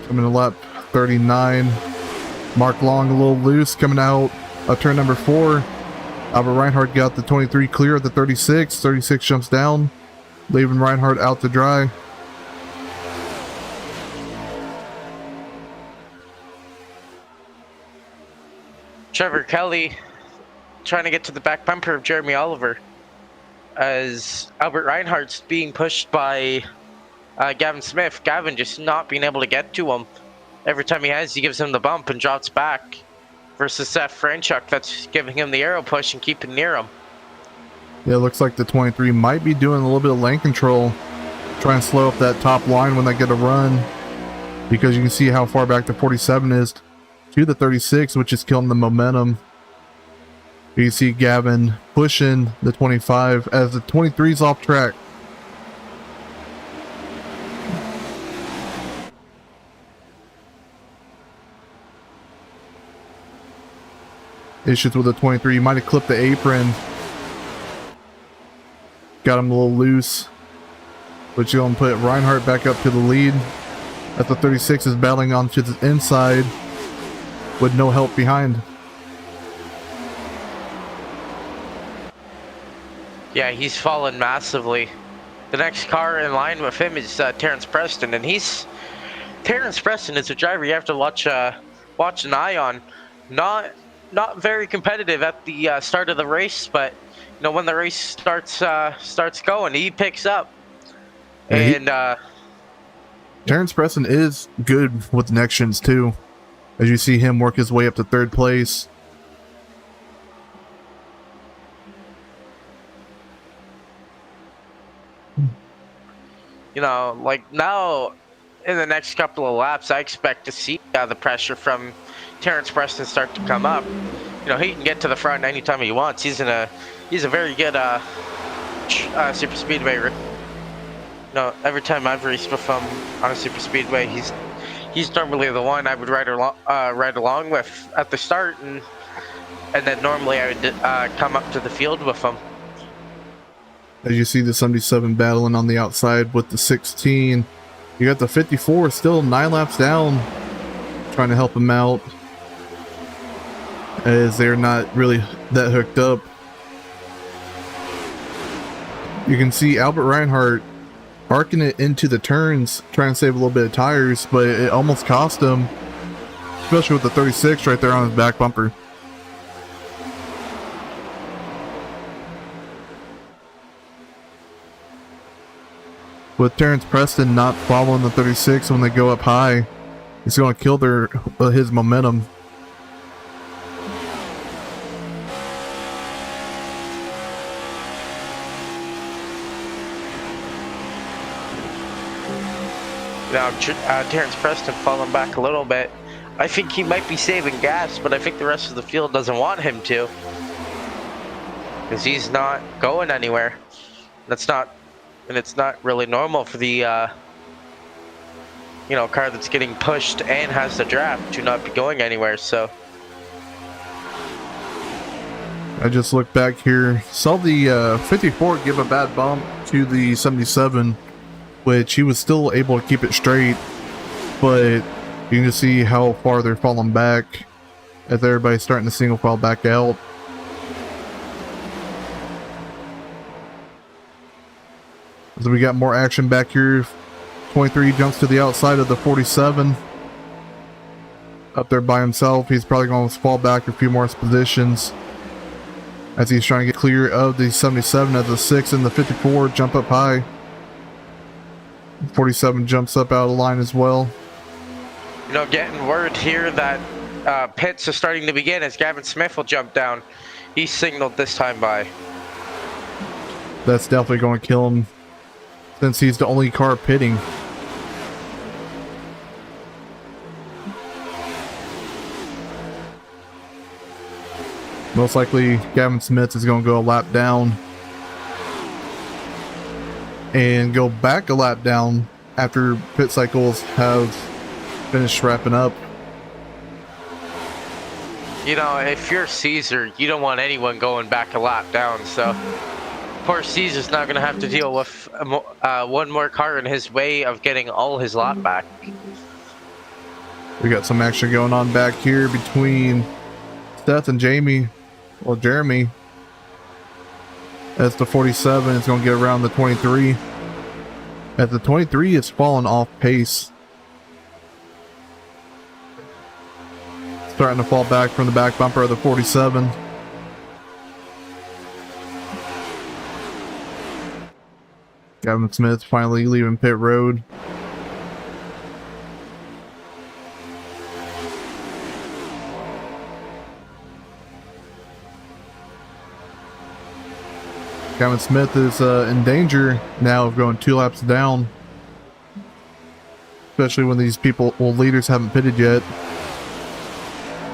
Coming to lap 39. Mark Long a little loose coming out of turn number 4. Albert Reinhardt got the 23 clear of the 36. 36 jumps down, leaving Reinhardt out to dry. Trevor Kelly trying to get to the back bumper of Jeremy Oliver as Albert Reinhardt's being pushed by Gavin Smith. Gavin just not being able to get to him. Every time he gives him the bump and drops back. Versus Seth Franchuk, that's giving him the arrow push and keeping near him. Yeah, it looks like the 23 might be doing a little bit of lane control. Try and slow up that top line when they get a run. Because you can see how far back the 47 is to the 36, which is killing the momentum. You see Gavin pushing the 25 as the 23 is off track. Issues with the 23. You might have clipped the apron. Got him a little loose. But you're going to put Reinhardt back up to the lead. As the 36 is battling onto the inside with no help behind. Yeah, he's fallen massively. The next car in line with him is Terrence Preston, and Terrence Preston is a driver you have to watch an eye on. Not very competitive at the start of the race, but you know when the race starts going, he picks up. And Terrence Preston is good with connections too, as you see him work his way up to 3rd place. You know, like now in the next couple of laps, I expect to see the pressure from Terrence Preston start to come up. You know, he can get to the front anytime he wants. He's a very good super speedway. You know, every time I've raced with him on a super speedway, he's normally the one I would ride along with at the start, and then normally I would come up to the field with him. As you see the 77 battling on the outside with the 16. You got the 54 still 9 laps down, trying to help him out, as they're not really that hooked up. You can see Albert Reinhardt arcing it into the turns, trying to save a little bit of tires, but it almost cost him, especially with the 36 right there on his back bumper. With Terrence Preston not following the 36 when they go up high, it's going to kill his momentum. Now, Terrence Preston falling back a little bit. I think he might be saving gas, but I think the rest of the field doesn't want him to, because he's not going anywhere. It's not really normal for the car that's getting pushed and has the draft to not be going anywhere. So I just looked back here, saw the 54 give a bad bump to the 77, which he was still able to keep it straight, but you can just see how far they're falling back as everybody's starting to single file back out. So we got more action back here. 23 jumps to the outside of the 47. Up there by himself. He's probably going to fall back a few more positions as he's trying to get clear of the 77 as the 6 and the 54 jump up high. 47 jumps up out of line as well. You know, getting word here that pits are starting to begin as Gavin Smith will jump down. He signaled this time by. That's definitely going to kill him since he's the only car pitting. Most likely Gavin Smith is going to go a lap down and go back a lap down after pit cycles have finished wrapping up. You know, if you're Caesar, you don't want anyone going back a lap down, so poor Caesar's not going to have to deal with one more car in his way of getting all his lap back. We got some action going on back here between Seth and Jeremy. As the 47 is going to get around the 23. As the 23 is falling off pace. Starting to fall back from the back bumper of the 47. Gavin Smith finally leaving pit road. Gavin Smith is in danger now of going 2 laps down. Especially when these leaders haven't pitted yet.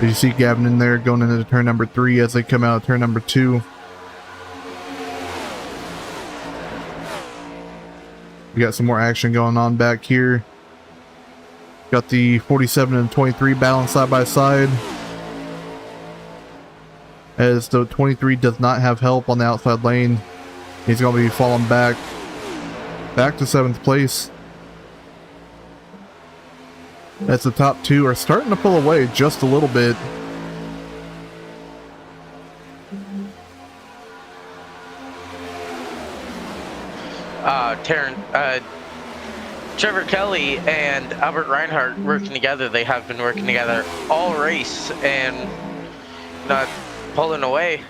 But you see Gavin in there going into turn number 3 as they come out of turn number 2. We got some more action going on back here. Got the 47 and 23 battling side by side. As the 23 does not have help on the outside lane. He's going to be falling back to 7th place. As the top 2 are starting to pull away just a little bit. Trevor Kelly and Albert Reinhardt working together. They have been working together all race and not pulling away.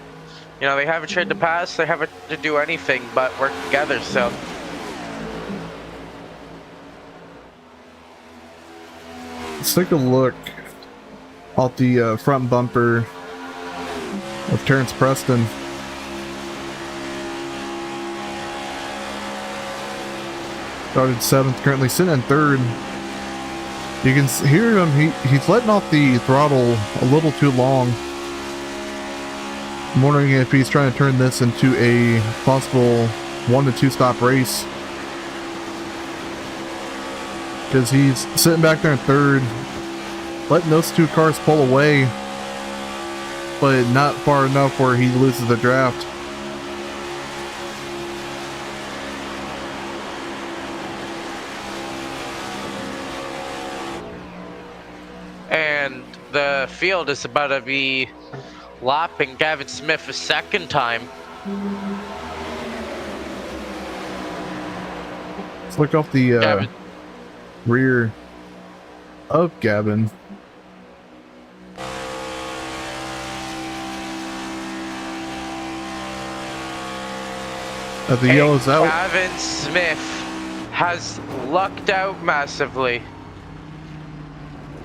You know, they haven't tried to pass, they haven't to do anything but work together, so. Let's take a look at the front bumper of Terrence Preston. Started 7th, currently sitting in 3rd. You can hear him, he's letting off the throttle a little too long. I'm wondering if he's trying to turn this into a possible 1 to 2 stop race. Because he's sitting back there in 3rd, letting those 2 cars pull away, but not far enough where he loses the draft. And the field is about to be lapping Gavin Smith a second time. Let's look off the rear of Gavin. The yellow's out. Gavin Smith has lucked out massively.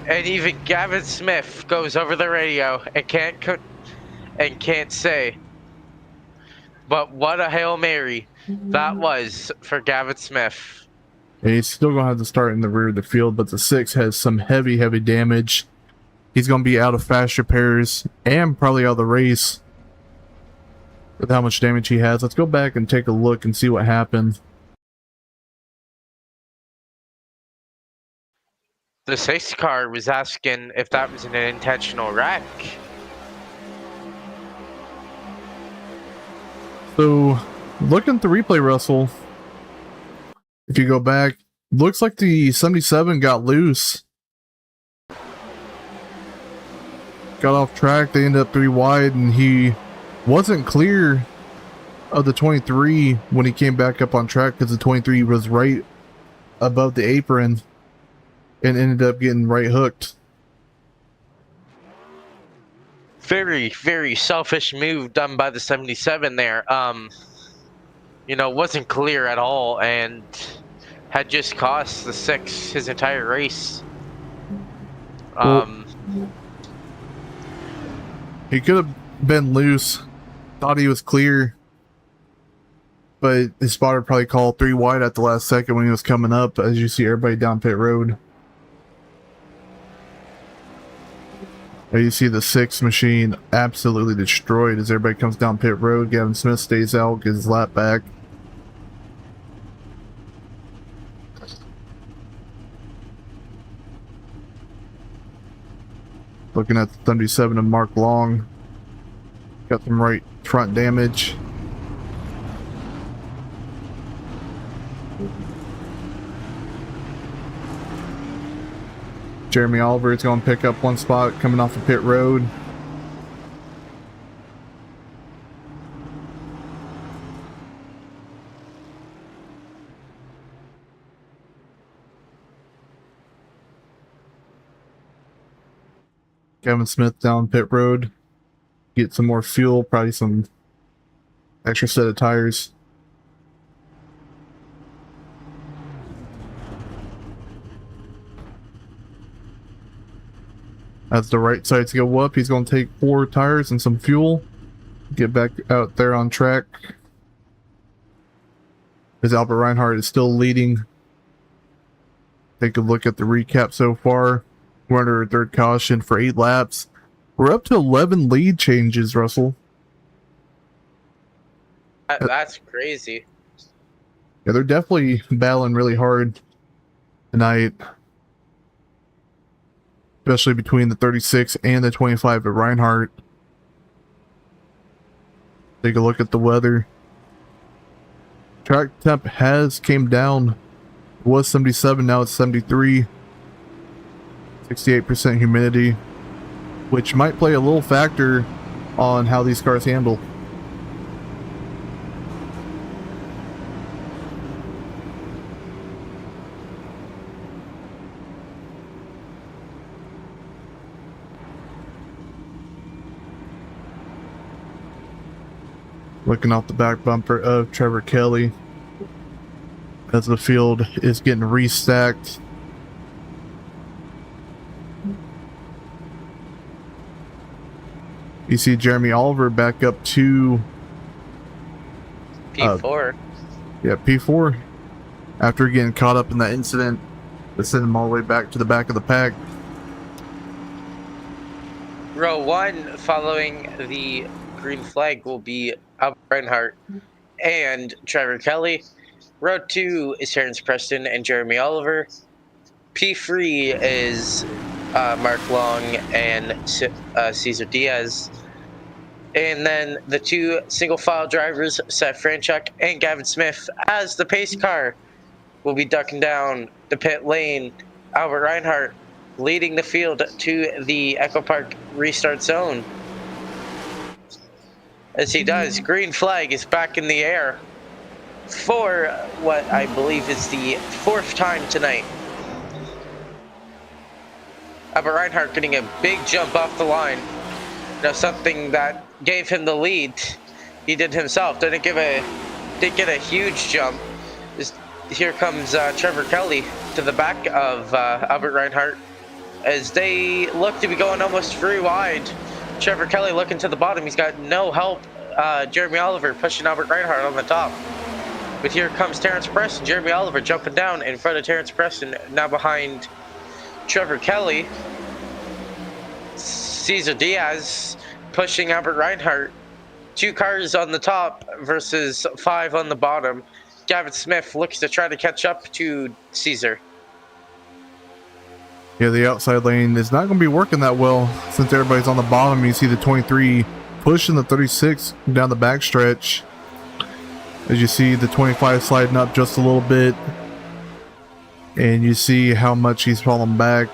And even Gavin Smith goes over the radio and can't say. But what a Hail Mary that was for Gavin Smith. And he's still going to have to start in the rear of the field, but the 6 has some heavy damage. He's going to be out of fast repairs and probably out of the race with how much damage he has. Let's go back and take a look and see what happened. The 6 car was asking if that was an intentional wreck. So, looking at the replay, Russell, if you go back, looks like the 77 got loose. Got off track. They ended up 3 wide, and he wasn't clear of the 23 when he came back up on track because the 23 was right above the apron and ended up getting right hooked. Very, very selfish move done by the 77 there. You know, wasn't clear at all and had just cost the 6 his entire race. He could have been loose. Thought he was clear. But his spotter probably called 3 wide at the last second when he was coming up, as you see everybody down pit road. There you see the 6 machine absolutely destroyed as everybody comes down pit road. Gavin Smith stays out, gets his lap back. Looking at the 77 of Mark Long. Got some right front damage. Jeremy Oliver is going to pick up 1 spot coming off the pit road. Kevin Smith down pit road. Get some more fuel, probably some extra set of tires. As the right sides go up, he's going to take 4 tires and some fuel. Get back out there on track. As Albert Reinhardt is still leading. Take a look at the recap so far. We're under a 3rd caution for 8 laps. We're up to 11 lead changes, Russell. That's crazy. Yeah, they're definitely battling really hard tonight. Especially between the 36 and the 25 at Reinhardt. Take a look at the weather. Track temp has came down. It was 77, now it's 73. 68% humidity, which might play a little factor on how these cars handle. Looking off the back bumper of Trevor Kelly as the field is getting restacked. You see Jeremy Oliver back up to P4. Yeah, P4. After getting caught up in that incident that sent him all the way back to the back of the pack. Row 1 following the green flag will be Albert Reinhardt and Trevor Kelly. Row 2 is Terrence Preston and Jeremy Oliver. P3 is Mark Long and Cesar Diaz. And then the 2 single file drivers, Seth Franchuk and Gavin Smith, as the pace car will be ducking down the pit lane. Albert Reinhardt leading the field to the Echo Park restart zone. As he does, green flag is back in the air for what I believe is the 4th time tonight. Albert Reinhardt getting a big jump off the line. You know, something that gave him the lead. He did himself. Didn't get a huge jump. Here comes Trevor Kelly to the back of Albert Reinhardt as they look to be going almost 3 wide. Trevor Kelly looking to the bottom. He's got no help. Jeremy Oliver pushing Albert Reinhardt on the top. But here comes Terrence Preston. Jeremy Oliver jumping down in front of Terrence Preston. Now behind Trevor Kelly. Cesar Diaz pushing Albert Reinhardt. 2 cars on the top versus 5 on the bottom. Gavin Smith looks to try to catch up to Cesar. Yeah, the outside lane is not going to be working that well since everybody's on the bottom. You see the 23 pushing the 36 down the backstretch. As you see the 25 sliding up just a little bit. And you see how much he's fallen back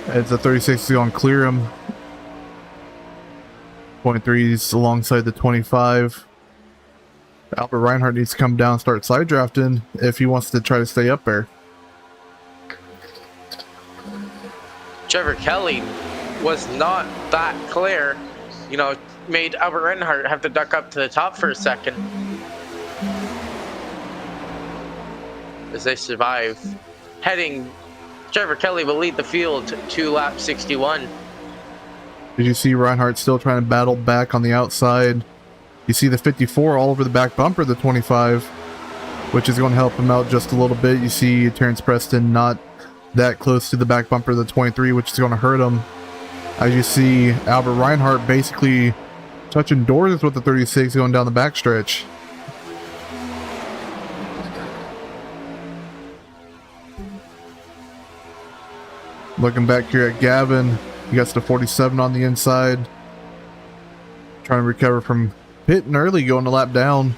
as the 36 is going to clear him. 23 is alongside the 25. Albert Reinhardt needs to come down and start side drafting if he wants to try to stay up there. Trevor Kelly was not that clear. You know, made Albert Reinhardt have to duck up to the top for a second. As they survive. Trevor Kelly will lead the field to lap 61. Did you see Reinhardt still trying to battle back on the outside? You see the 54 all over the back bumper of the 25, which is going to help him out just a little bit. You see Terrence Preston not that close to the back bumper of the 23, which is going to hurt him. As you see Albert Reinhardt basically touching doors with the 36 going down the backstretch. Looking back here at Gavin, he gets the 47 on the inside. Trying to recover from hitting early, going a lap down.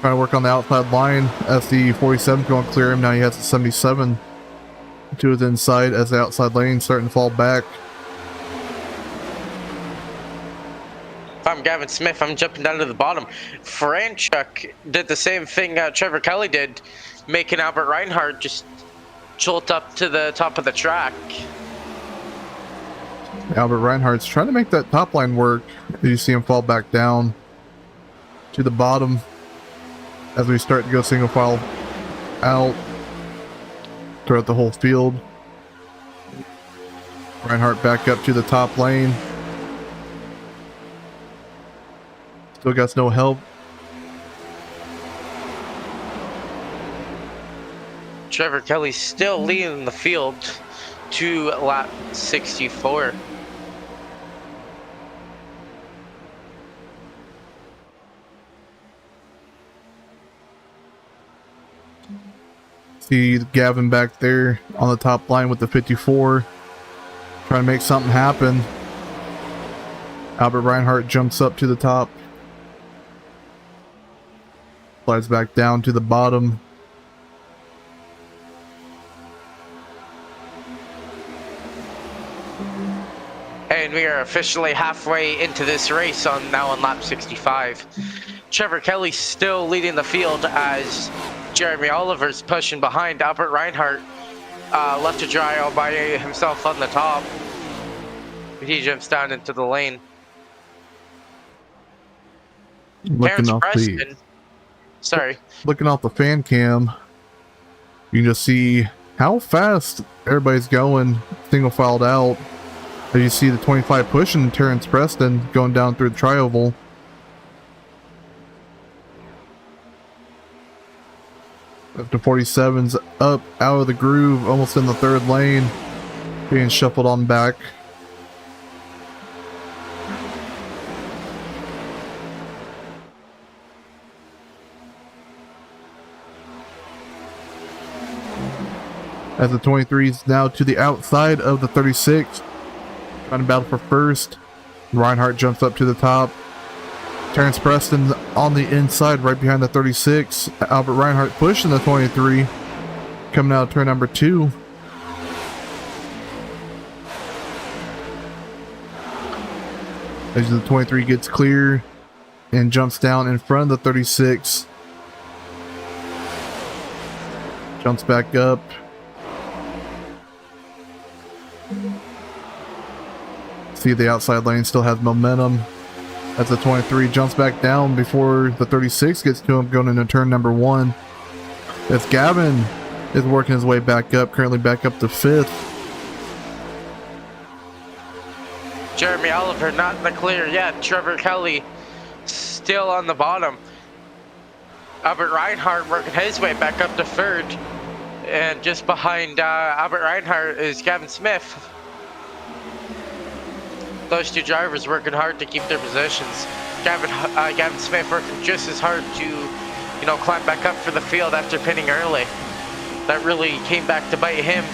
Trying to work on the outside line as the 47 going to clear him. Now he has the 77 to his inside as the outside lane starting to fall back. If I'm Gavin Smith, I'm jumping down to the bottom. Franchuk did the same thing Trevor Kelly did, making Albert Reinhardt just jolt up to the top of the track. Albert Reinhardt's trying to make that top line work. You see him fall back down to the bottom as we start to go single file out throughout the whole field. Reinhardt back up to the top lane. Still got no help. Trevor Kelly still leading the field to lap 64. See Gavin back there on the top line with the 54, trying to make something happen. Albert Reinhardt jumps up to the top, slides back down to the bottom. And we are officially halfway into this race now on lap 65. Trevor Kelly still leading the field as Jeremy Oliver's pushing behind. Albert Reinhardt left to dry all by himself on the top. He jumps down into the lane. Looking off the fan cam, you can just see how fast everybody's going, single filed out. As you see the 25 pushing Terrence Preston going down through the tri-oval. Up to 47's up out of the groove, almost in the third lane, being shuffled on back. As the 23 is now to the outside of the 36, trying to battle for first. Reinhardt jumps up to the top. Terrence Preston on the inside, right behind the 36. Albert Reinhardt pushing the 23, coming out of turn number 2. As the 23 gets clear and jumps down in front of the 36. Jumps back up. See the outside lane still has momentum as the 23 jumps back down before the 36 gets to him, going into turn number 1. As Gavin is working his way back up, currently back up to 5th. Jeremy Oliver not in the clear yet. Trevor Kelly still on the bottom. Albert Reinhardt working his way back up to 3rd. And just behind Albert Reinhardt is Gavin Smith. Those two drivers working hard to keep their positions. Gavin Smith working just as hard to, climb back up for the field after pinning early. That really came back to bite him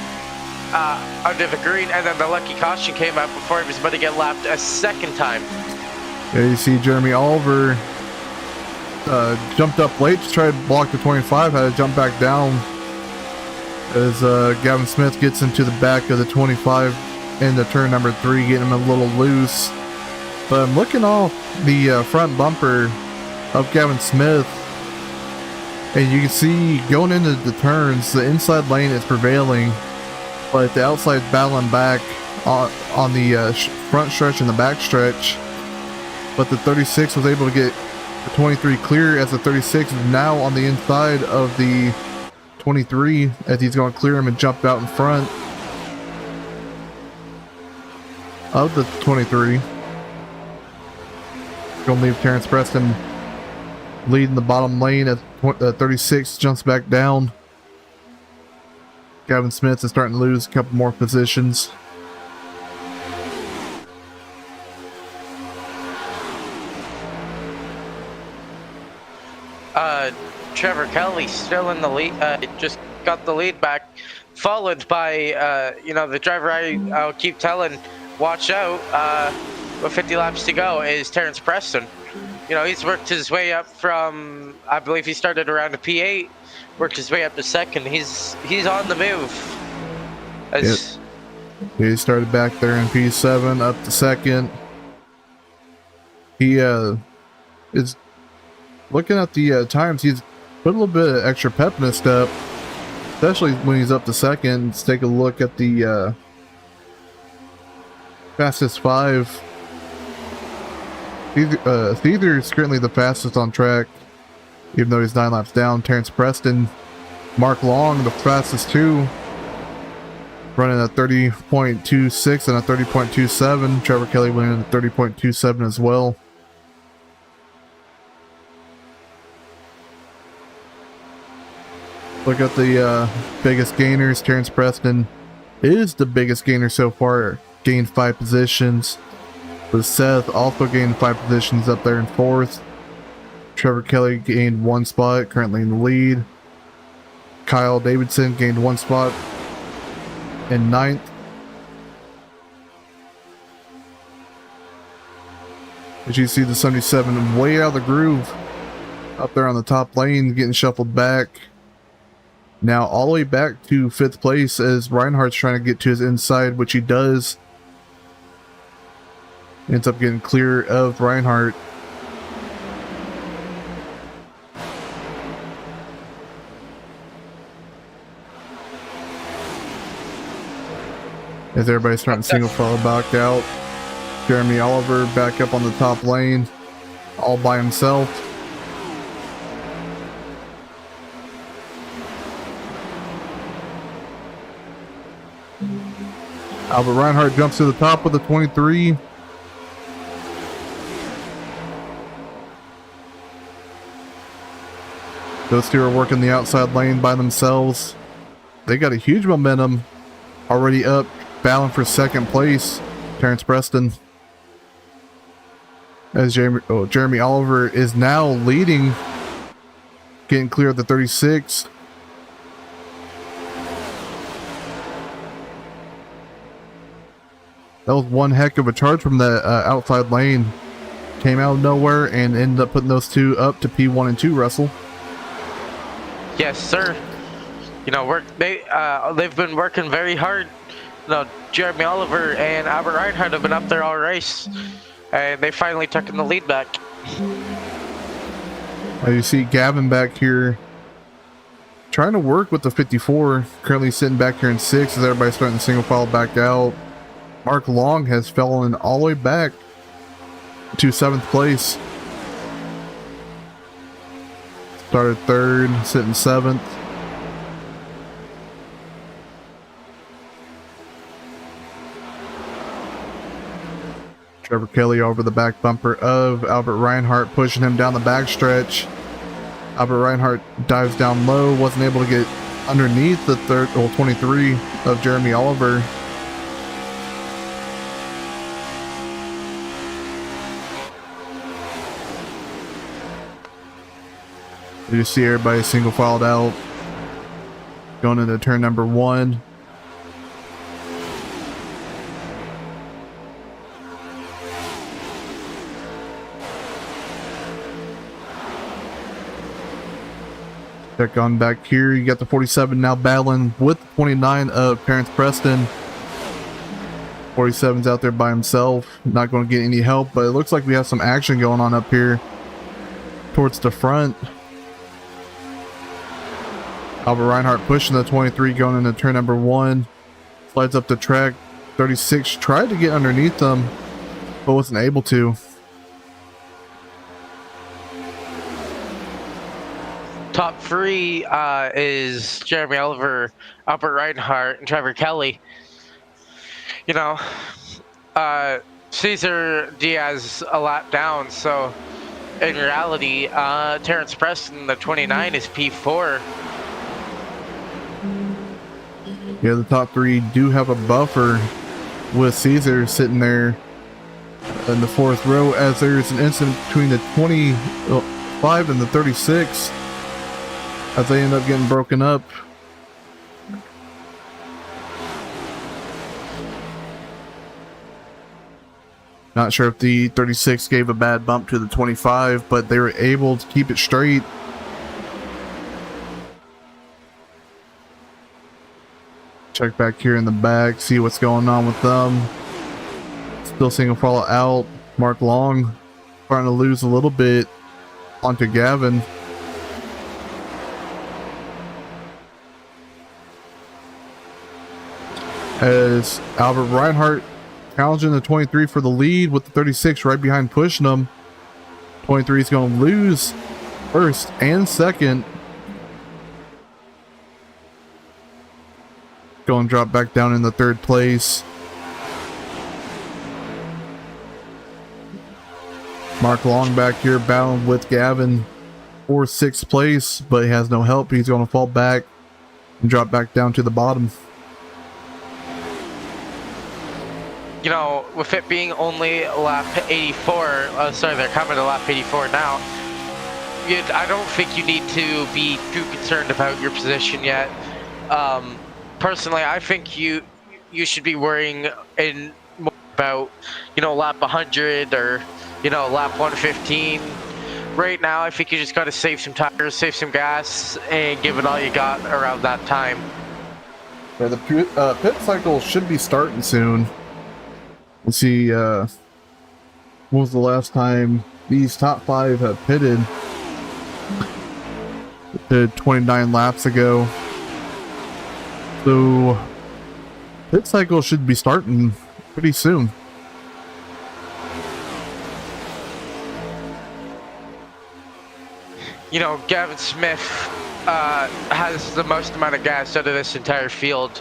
under the green, and then the lucky caution came out before he was about to get lapped a second time. Yeah, you see Jeremy Oliver jumped up late to try to block the 25, had to jump back down as Gavin Smith gets into the back of the 25 into turn number 3, getting him a little loose. But I'm looking off the front bumper of Gavin Smith, and you can see going into the turns, the inside lane is prevailing, but the outside battling back on the front stretch and the back stretch. But the 36 was able to get the 23 clear, as the 36 is now on the inside of the 23 as he's going to clear him and jump out in front of the 23. Going to leave Terrence Preston leading the bottom lane as 36 jumps back down. Gavin Smith is starting to lose a couple more positions. Trevor Kelly still in the lead, just got the lead back, followed by, the driver I'll keep telling, watch out, with 50 laps to go, is Terrence Preston. He's worked his way up from, I believe he started around a P8, worked his way up to second. He's on the move. Yep. He started back there in P7 up to second. He is looking at the times. He's put a little bit of extra pep in his step, especially when he's up to second. Let's take a look at the fastest 5. Theater is currently the fastest on track, even though he's 9 laps down. Terrence Preston, Mark Long, the fastest 2, running a 30.26 and a 30.27. Trevor Kelly winning a 30.27 as well. Look at the biggest gainers. Terrence Preston is the biggest gainer so far, gained 5 positions. But Seth also gained 5 positions up there in 4th. Trevor Kelly gained 1 spot, currently in the lead. Kyle Davidson gained 1 spot in 9th. As you see, the 77 way out of the groove up there on the top lane, getting shuffled back. Now all the way back to 5th place as Reinhardt's trying to get to his inside, which he does. Ends up getting clear of Reinhardt. As everybody's starting to single file back out. Jeremy Oliver back up on the top lane, all by himself. Albert Reinhardt jumps to the top with the 23. Those two are working the outside lane by themselves. They got a huge momentum already up, battling for 2nd place. Terrence Preston. As Jeremy Oliver is now leading, getting clear of the 36. That was one heck of a charge from the outside lane. Came out of nowhere and ended up putting those two up to P1 and 2, Russell. Yes, sir. They've been working very hard. Jeremy Oliver and Albert Reinhardt have been up there all race, and they finally taken the lead back. You see Gavin back here trying to work with the 54, currently sitting back here in 6th as everybody's starting to single file back out. Mark Long has fallen all the way back to 7th place. Started 3rd, sitting 7th. Trevor Kelly over the back bumper of Albert Reinhardt, pushing him down the back stretch. Albert Reinhardt dives down low, wasn't able to get underneath the 23 of Jeremy Oliver. You see everybody single filed out, going into turn number 1. Check on back here. You got the 47 now battling with the 29 of Terrence Preston. 47's out there by himself. Not going to get any help, but it looks like we have some action going on up here towards the front. Albert Reinhardt pushing the 23 going into turn number 1. Slides up the track. 36 tried to get underneath them, but wasn't able to. Top 3 is Jeremy Oliver, Albert Reinhardt, and Trevor Kelly. You know, Cesar Diaz a lap down, so in reality, Terrence Preston, the 29, is P4. Yeah, the top 3 do have a buffer with Caesar sitting there in the 4th row, as there's an incident between the 25 and the 36 as they end up getting broken up. Not sure if the 36 gave a bad bump to the 25, but they were able to keep it straight. Check back here in the back, see what's going on with them. Still seeing them fall out. Mark Long trying to lose a little bit onto Gavin. As Albert Reinhardt challenging the 23 for the lead with the 36 right behind pushing them. 23 is going to lose first and second. Going to drop back down in the 3rd place. Mark Long back here battling with Gavin for 6th place, but he has no help. He's going to fall back and drop back down to the bottom. You know, with it being only lap 84, sorry, they're coming to lap 84 now. I don't think you need to be too concerned about your position yet. Personally, I think you should be worrying more about, you know, lap 100 or, you know, lap 115. Right now, I think you just got to save some tires, save some gas, and give it all you got around that time. Yeah, the pit cycle should be starting soon. Let's see, when was the last time these top 5 have pitted? Did 29 laps ago. So, pit cycle should be starting pretty soon. You know, Gavin Smith has the most amount of gas out of this entire field.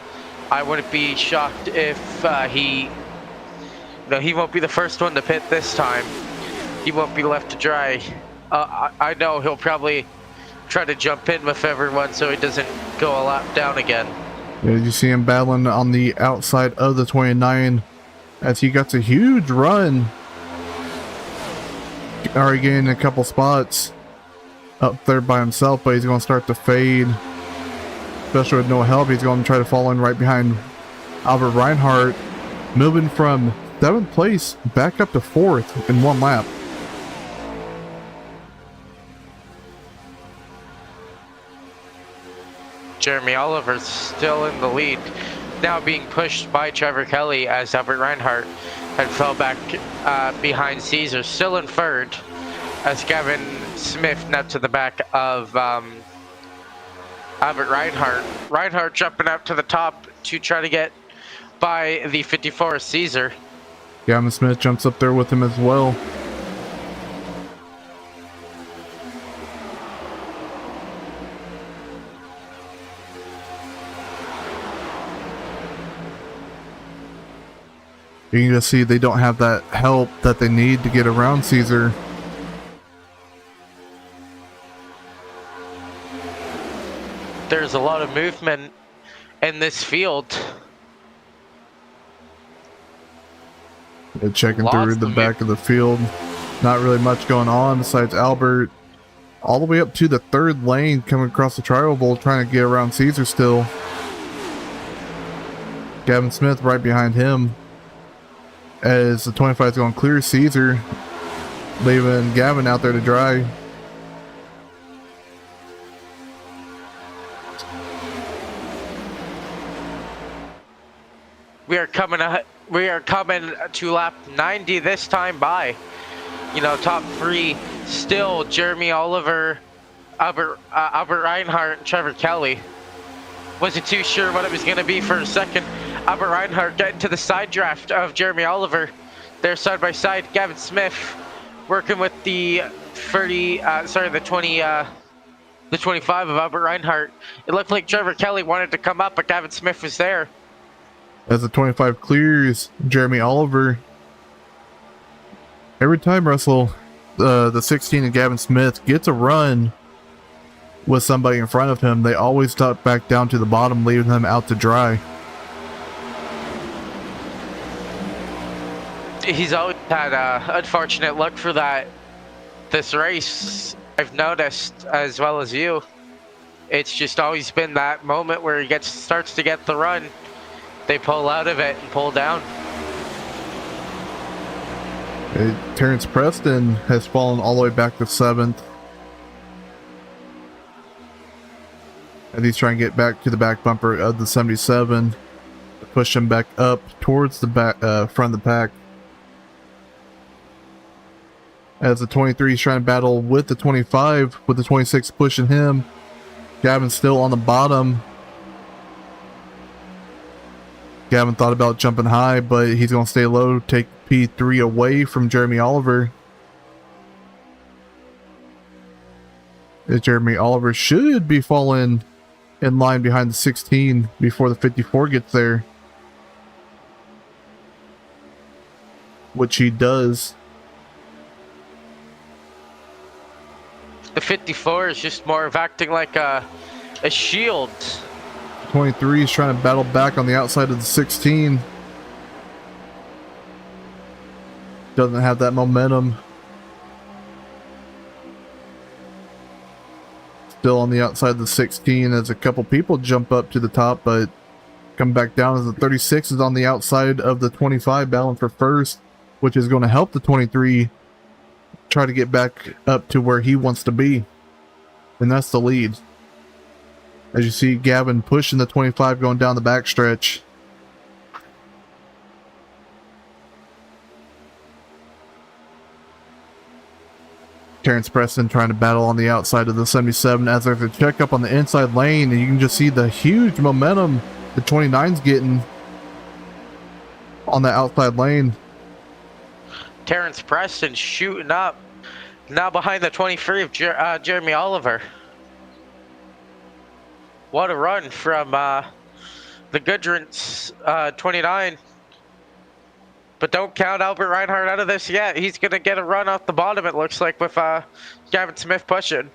I wouldn't be shocked if he won't be the first one to pit this time. He won't be left to dry. I know he'll probably try to jump in with everyone so he doesn't go a lap down again. Yeah, you see him battling on the outside of the 29 as he gets a huge run. Already gaining a couple spots up there by himself, but he's going to start to fade. Especially with no help, he's going to try to fall in right behind Albert Reinhardt, moving from 7th place back up to 4th in 1 lap. Jeremy Oliver's still in the lead, now being pushed by Trevor Kelly as Albert Reinhardt had fell back behind Caesar, still in 3rd, as Gavin Smith now to the back of Albert Reinhardt. Reinhardt jumping up to the top to try to get by the 54 Caesar. Gavin Smith jumps up there with him as well. You can just see they don't have that help that they need to get around Caesar. There's a lot of movement in this field. Yeah, checking through the back of the field. Not really much going on besides Albert all the way up to the 3rd lane coming across the tri-oval trying to get around Caesar still. Gavin Smith right behind him as the 25 is going to clear Caesar, leaving Gavin out there to dry. We are coming to lap 90 this time by. Top three still Jeremy Oliver, Albert Reinhardt, and Trevor Kelly. Wasn't too sure what it was going to be for a second. Albert Reinhardt getting to the side draft of Jeremy Oliver. They're side by side. Gavin Smith working with the 25 of Albert Reinhardt. It looked like Trevor Kelly wanted to come up, but Gavin Smith was there. As the 25 clears Jeremy Oliver, every time Russell, the 16 and Gavin Smith gets a run with somebody in front of him, they always tuck back down to the bottom, leaving them out to dry. He's always had unfortunate luck for that this race. I've noticed, as well as you. It's just always been that moment where he starts to get the run. They pull out of it and pull down. Terrence Preston has fallen all the way back to 7th. And he's trying to get back to the back bumper of the 77 to push him back up towards the back front of the pack. As the 23 is trying to battle with the 25, with the 26 pushing him. Gavin's still on the bottom. Gavin thought about jumping high, but he's going to stay low, take P3 away from Jeremy Oliver. As Jeremy Oliver should be falling in line behind the 16 before the 54 gets there. Which he does. The 54 is just more of acting like a shield. 23 is trying to battle back on the outside of the 16. Doesn't have that momentum. Still on the outside of the 16 as a couple people jump up to the top, but come back down as the 36 is on the outside of the 25 battling for first, which is going to help the 23 try to get back up to where he wants to be. And that's the lead. As you see Gavin pushing the 25 going down the backstretch. Terrence Preston trying to battle on the outside of the 77 as there's a check up on the inside lane, and you can just see the huge momentum the 29's getting on the outside lane. Terrence Preston shooting up now behind the 23 of Jeremy Oliver. What a run from the Gudrun's 29. But don't count Albert Reinhardt out of this yet. He's going to get a run off the bottom, it looks like, with Gavin Smith pushing.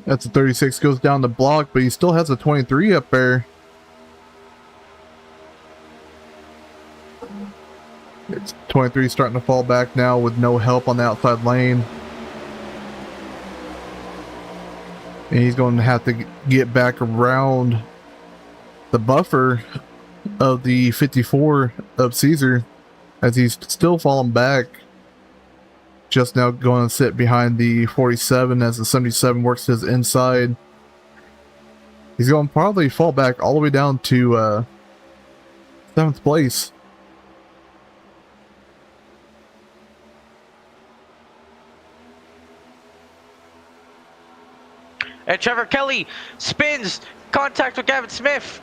That's a 36 goes down the block, but he still has a 23 up there. It's 23 starting to fall back now with no help on the outside lane. And he's going to have to get back around the buffer of the 54 of Caesar as he's still falling back. Just now going to sit behind the 47 as the 77 works his inside. He's going to probably fall back all the way down to 7th place. And Trevor Kelly spins, contact with Gavin Smith.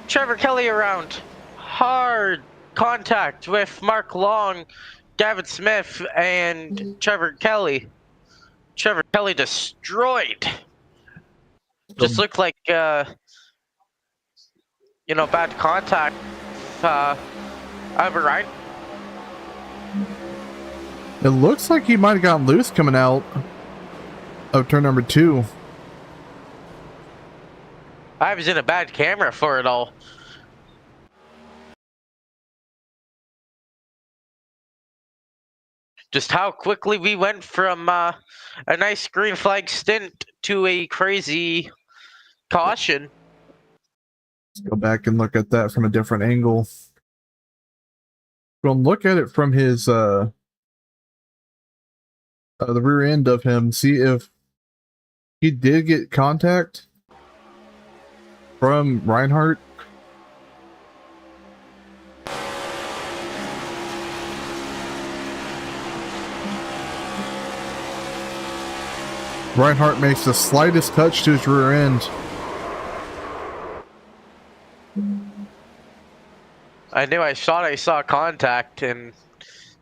Trevor Kelly around. Hard contact with Mark Long, Gavin Smith, and Trevor Kelly. Trevor Kelly destroyed. Just looked like, bad contact. Albert Ryan. It looks like he might have gotten loose coming out of turn number 2. I was in a bad camera for it all. Just how quickly we went from a nice green flag stint to a crazy caution. Let's go back and look at that from a different angle. Go and look at it from his the rear end of him. See if he did get contact from Reinhardt. Reinhardt makes the slightest touch to his rear end. I thought I saw contact, and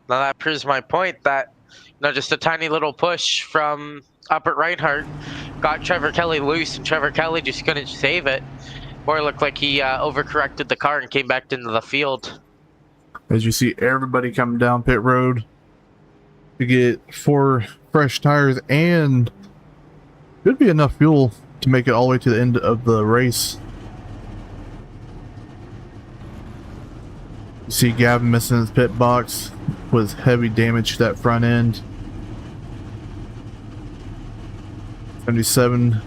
now that proves my point that just a tiny little push from up at Reinhardt got Trevor Kelly loose, and Trevor Kelly just couldn't save it. Or it looked like he overcorrected the car and came back into the field. As you see everybody coming down pit road to get 4 fresh tires, and should be enough fuel to make it all the way to the end of the race. You see Gavin missing his pit box with heavy damage to that front end. 77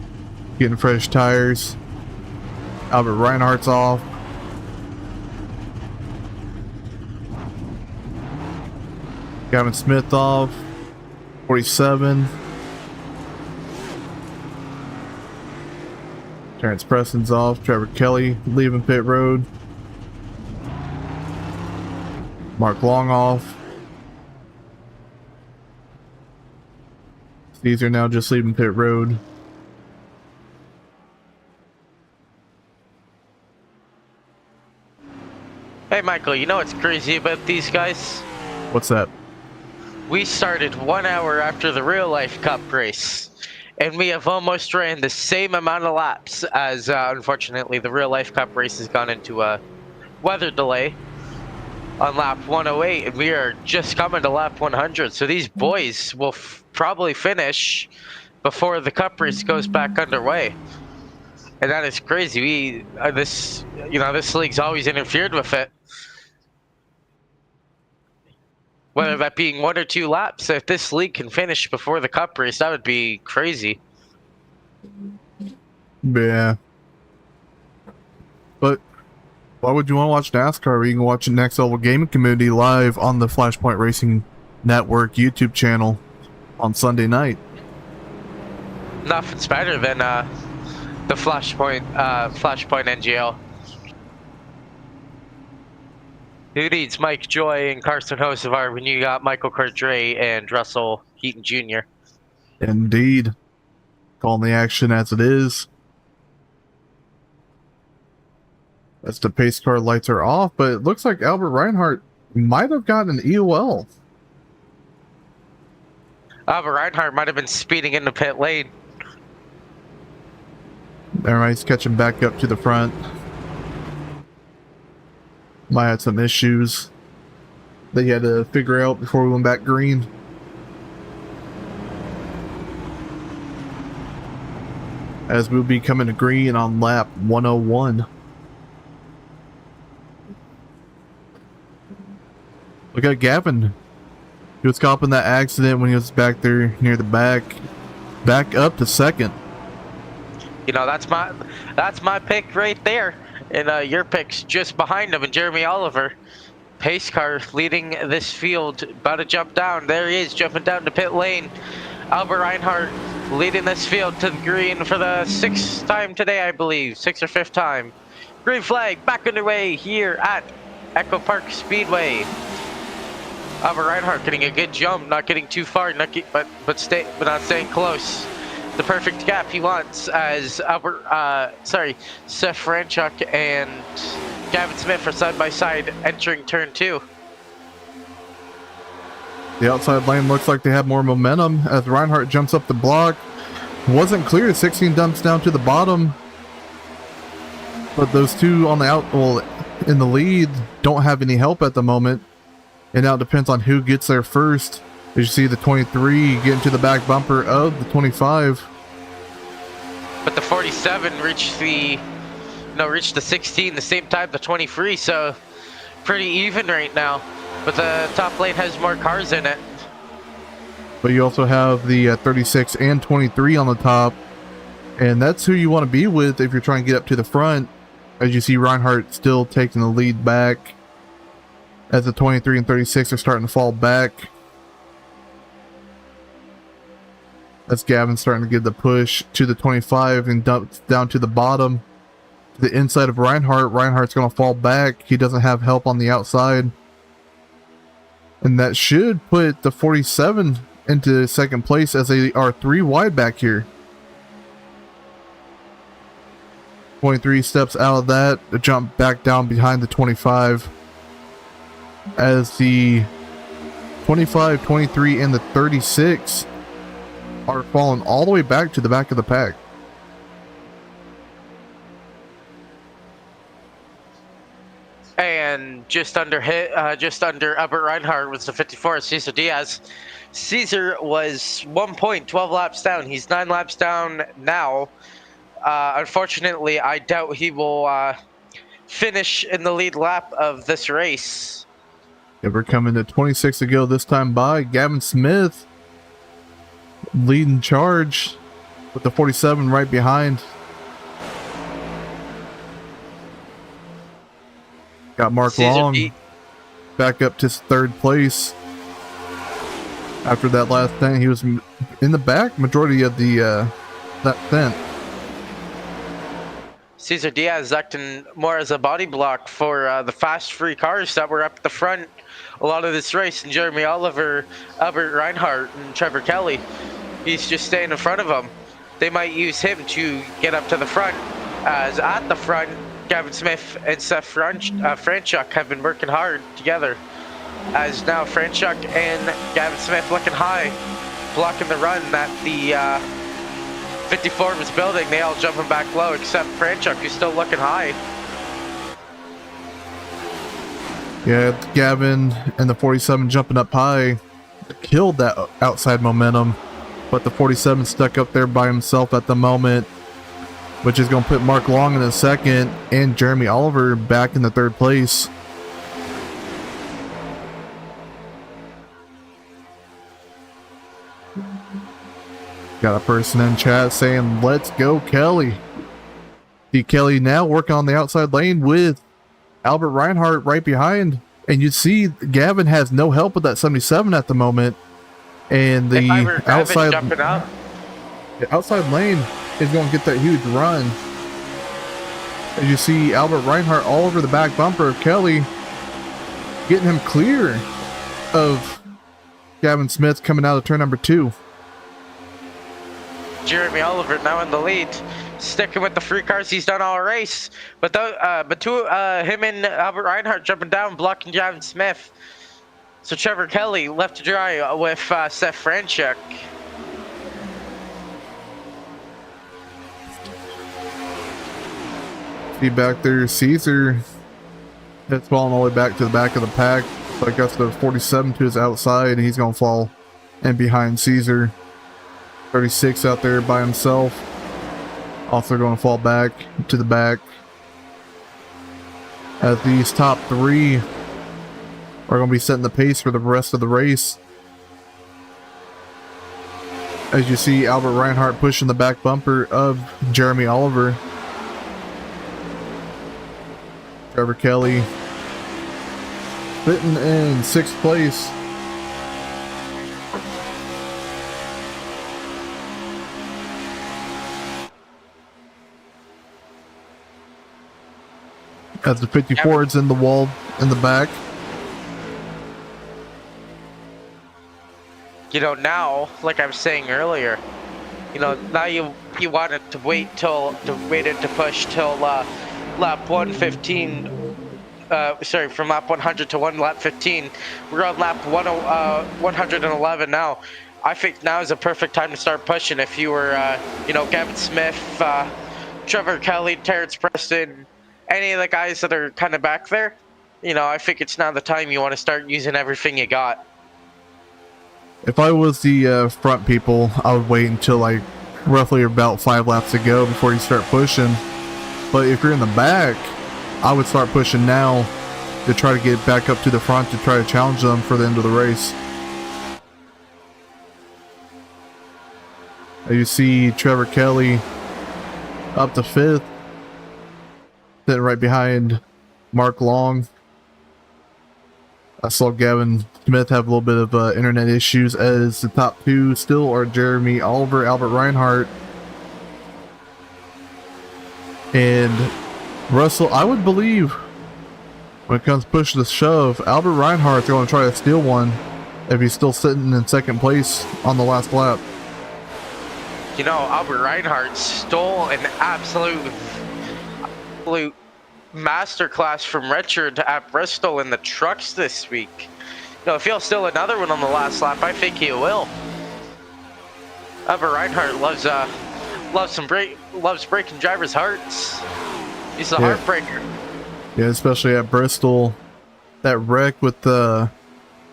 getting fresh tires. Albert Reinhardt's off. Gavin Smith off. 47. Terrence Preston's off. Trevor Kelly leaving pit road. Mark Long off. These are now just leaving pit road. Hey Michael, you know what's crazy about these guys? What's that? We started 1 hour after the real life cup race, and we have almost ran the same amount of laps as unfortunately the real life cup race has gone into a weather delay on lap 108, and we are just coming to lap 100. So these boys will probably finish before the cup race goes back underway, and that is crazy. We this league's always interfered with it, whether that being 1 or 2 laps. If this league can finish before the cup race, that would be crazy. Yeah. But why would you want to watch NASCAR? You can watch the Next Level Gaming Community live on the Flashpoint Racing Network YouTube channel on Sunday night. Nothing's better than the Flashpoint NGL. Who needs Mike Joy and Carson Hocevar when you got Michael Cordray and Russell Heaton Jr.? Indeed. Calling the action as it is. As the pace car lights are off, but it looks like Albert Reinhardt might have gotten an EOL. Albert Reinhardt might have been speeding in the pit lane. Everybody's catching back up to the front. Might have some issues that you had to figure out before we went back green. As we'll be coming to green on lap 101. Look at Gavin. He was caught up in that accident when he was back there near the back up to second. You know, that's my pick right there. And your pick's just behind him, and Jeremy Oliver. Pace car leading this field, about to jump down. There he is, jumping down to pit lane. Albert Reinhardt leading this field to the green for the 6th time today, I believe. 6th or 5th time. Green flag back underway here at Echo Park Speedway. Albert Reinhardt getting a good jump, not getting too far, but not staying close. The perfect gap he wants as Seth Franchuk and Gavin Smith are side by side entering turn 2. The outside lane looks like they have more momentum as Reinhardt jumps up the block. Wasn't clear. 16 dumps down to the bottom. But those two on the in the lead don't have any help at the moment. And now it depends on who gets there first. As you see the 23 getting to the back bumper of the 25. But the 47 reached the 16 the same time the 23, so pretty even right now. But the top lane has more cars in it. But you also have the 36 and 23 on the top. And that's who you want to be with if you're trying to get up to the front. As you see Reinhardt still taking the lead back. As the 23 and 36 are starting to fall back. That's Gavin starting to give the push to the 25 and dump down to the bottom. To the inside of Reinhardt. Reinhardt's going to fall back. He doesn't have help on the outside. And that should put the 47 into second place as they are 3 wide back here. 23 steps out of that, a jump back down behind the 25 as the 25, 23, and the 36 are falling all the way back to the back of the pack. And just under Albert Reinhardt was the 54, Cesar Diaz. Cesar was 1 point, 12 laps down. He's 9 laps down now. Unfortunately, I doubt he will finish in the lead lap of this race. Yeah, we're coming to 26 to go this time by. Gavin Smith leading charge with the 47 right behind. Got Mark Long back up to 3rd place. After that last thing, he was in the back majority of the that stint. Cesar Diaz acting more as a body block for the fast free cars that were up at the front a lot of this race, and Jeremy Oliver, Albert Reinhardt, and Trevor Kelly. He's just staying in front of them. They might use him to get up to the front, as at the front, Gavin Smith and Seth Franchuk have been working hard together, as now Franchuk and Gavin Smith looking high, blocking the run that the 54 was building. They all jumping back low except Franchuk, who's still looking high. Yeah, Gavin and the 47 jumping up high killed that outside momentum, but the 47 stuck up there by himself at the moment, which is going to put Mark Long in the 2nd and Jeremy Oliver back in the 3rd place. Got a person in chat saying, "Let's go, Kelly." See Kelly now working on the outside lane with Albert Reinhardt right behind. And you see Gavin has no help with that 77 at the moment. And the outside lane is going to get that huge run. As you see Albert Reinhardt all over the back bumper of Kelly, getting him clear of Gavin Smith coming out of turn number 2. Jeremy Oliver now in the lead, sticking with the free cars he's done all race. But him and Albert Reinhardt jumping down, blocking Gavin Smith. So Trevor Kelly left to dry with Seth Franchuk. See back there, Caesar it's falling all the way back to the back of the pack. So I guess the 47 to his outside, and he's going to fall in behind Caesar. 36 out there by himself. Also going to fall back to the back. As these top 3 are going to be setting the pace for the rest of the race. As you see Albert Reinhardt pushing the back bumper of Jeremy Oliver. Trevor Kelly sitting in 6th place. As the 54 is in the wall in the back. You know, now, like I was saying earlier, you know, now you wanted to wait to push till lap 115. From lap 100 to lap 15. We're on lap 111 now. I think now is a perfect time to start pushing. If you were, you know, Gavin Smith, Trevor Kelly, Terrence Preston, any of the guys that are kind of back there, you know, I think it's now the time you want to start using everything you got. If I was the front people, I would wait until like roughly about 5 laps to go before you start pushing. But if you're in the back, I would start pushing now to try to get back up to the front to try to challenge them for the end of the race. You see Trevor Kelly up to 5th, sitting right behind Mark Long. I saw Gavin Smith have a little bit of internet issues, as the top 2 still are Jeremy Oliver, Albert Reinhardt, and Russell. I would believe when it comes push to shove, Albert Reinhardt's going to try to steal one if he's still sitting in second place on the last lap. You know, Albert Reinhardt stole an absolute masterclass from Richard at Bristol in the trucks this week. You know, if he'll steal another one on the last lap, I think he will. Albert Reinhardt loves breaking drivers' hearts. He's a heartbreaker. Yeah, especially at Bristol. That wreck with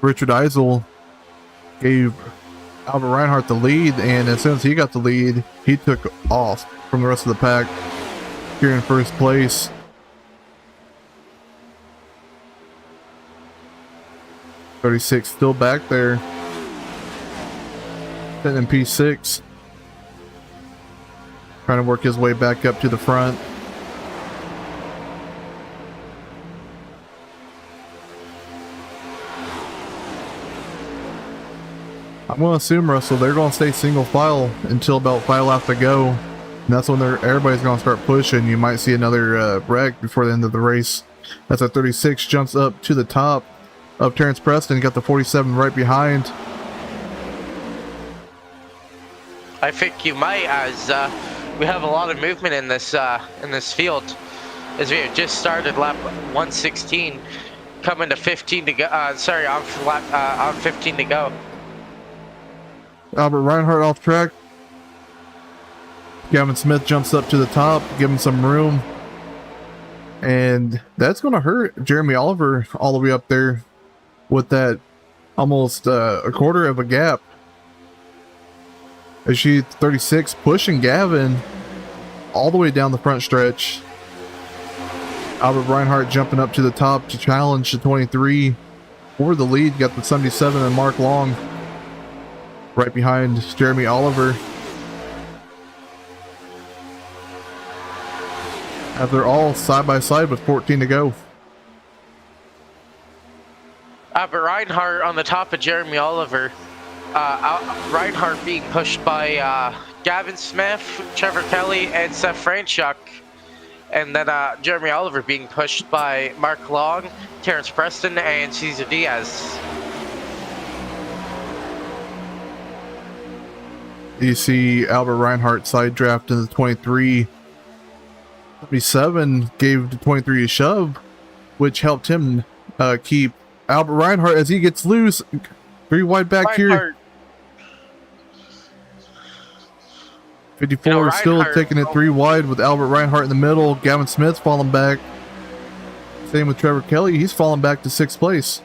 Richard Eisel gave Albert Reinhardt the lead, and as soon as he got the lead, he took off from the rest of the pack here in first place. .36 still back there, sitting in P6, trying to work his way back up to the front. I'm going to assume, Russell, they're going to stay single file until about 5 laps to go. And that's when everybody's going to start pushing. You might see another wreck before the end of the race. That's a 36 jumps up to the top of Terrence Preston. Got the 47 right behind. I think you might, as we have a lot of movement in this field, as we have just started lap 116, coming to 15 to go. On 15 to go. Albert Reinhardt off track. Gavin Smith jumps up to the top, give him some room. And that's going to hurt Jeremy Oliver all the way up there with that almost a quarter of a gap. As she 36 pushing Gavin all the way down the front stretch. Albert Reinhardt jumping up to the top to challenge the 23 for the lead. Got the 77 and Mark Long right behind Jeremy Oliver. As they're all side by side with 14 to go. Albert Reinhardt on the top of Jeremy Oliver. Reinhardt being pushed by Gavin Smith, Trevor Kelly, and Seth Franchuk. And then Jeremy Oliver being pushed by Mark Long, Terrence Preston, and Cesar Diaz. You see Albert Reinhardt side draft in the 23. 77 gave the 23 a shove, which helped him keep Albert Reinhardt as he gets loose. 3 wide back Reinhardt. here. 54 is still taking it 3 wide with Albert Reinhardt in the middle. Gavin Smith's falling back. Same with Trevor Kelly. He's falling back to 6th place.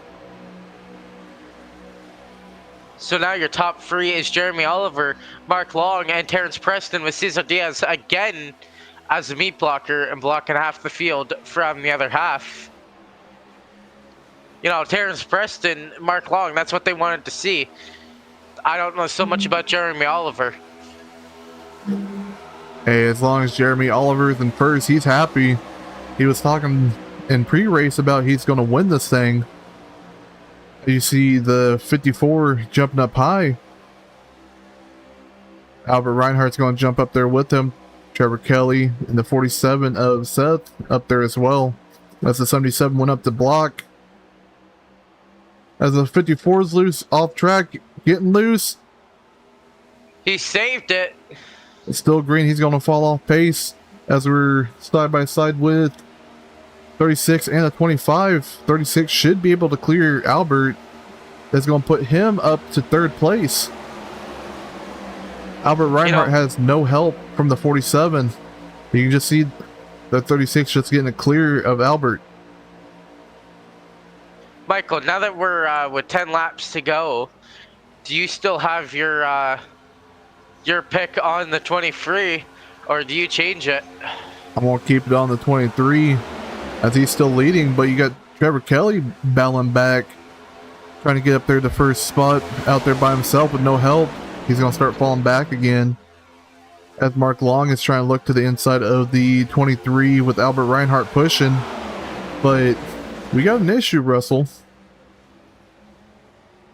So now your top 3 is Jeremy Oliver, Mark Long, and Terrence Preston, with Cesar Diaz again as the meat blocker and blocking half the field from the other half. You know, Terrence Preston, Mark Long, that's what they wanted to see. I don't know so much about Jeremy Oliver. Hey, as long as Jeremy Oliver's in first, he's happy. He was talking in pre-race about he's going to win this thing. You see the 54 jumping up high. Albert Reinhardt's going to jump up there with him. Trevor Kelly and the 47 of Seth up there as well. As the 77 went up the block. As the 54 is loose, off track, getting loose. He saved it. It's still green. He's going to fall off pace as we're side by side with 36 and a 25. 36 should be able to clear Albert. That's going to put him up to 3rd place. Albert Reinhardt has no help from the 47. You can just see the 36 just getting a clear of Albert. Michael, now that we're with 10 laps to go, do you still have your pick on the 23, or do you change it? I'm going to keep it on the 23 as he's still leading, but you got Trevor Kelly battling back, trying to get up there to first spot out there by himself with no help. He's going to start falling back again as Mark Long is trying to look to the inside of the 23 with Albert Reinhardt pushing. But we got an issue, Russell.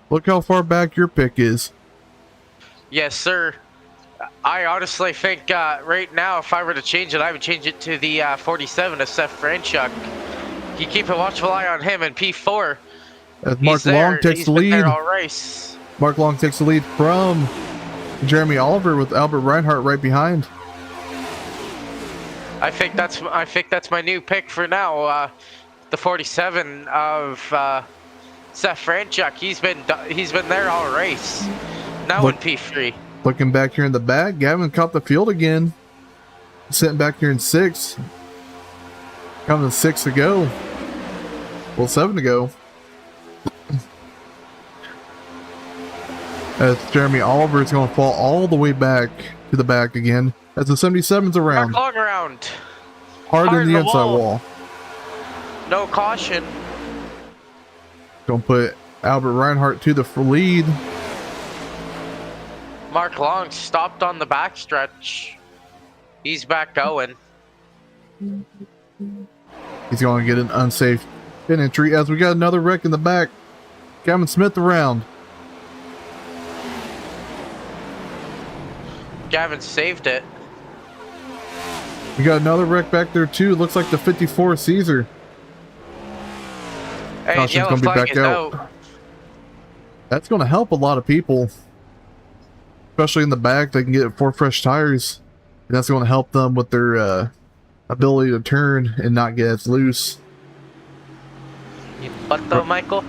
Look how far back your pick is. Yes, sir. I honestly think right now, if I were to change it, I would change it to the 47 of Seth Franchuk. You keep a watchful eye on him in P4. As He's Mark Long there. takes He's the been there lead. all race. Mark Long takes the lead from Jeremy Oliver with Albert Reinhardt right behind. I think that's my new pick for now. The 47 of Seth Franchuk. He's been there all race. Now in P3. Looking back here in the back, Gavin caught the field again. Sitting back here in 6th. Counting 6 to go. Well, 7 to go. As Jeremy Oliver is going to fall all the way back to the back again. As the 77's around. Long around. Hard in the inside wall. No caution. Going to put Albert Reinhardt to the lead. Mark Long stopped on the backstretch. He's back going. He's going to get an unsafe pin entry as we got another wreck in the back. Gavin Smith around. Gavin saved it. We got another wreck back there too. Looks like the 54 Caesar. Hey, Caution's yellow going to be flag back is out. That's going to help a lot of people. Especially in the back, they can get 4 fresh tires. And that's going to help them with their ability to turn and not get as loose. But though, Michael,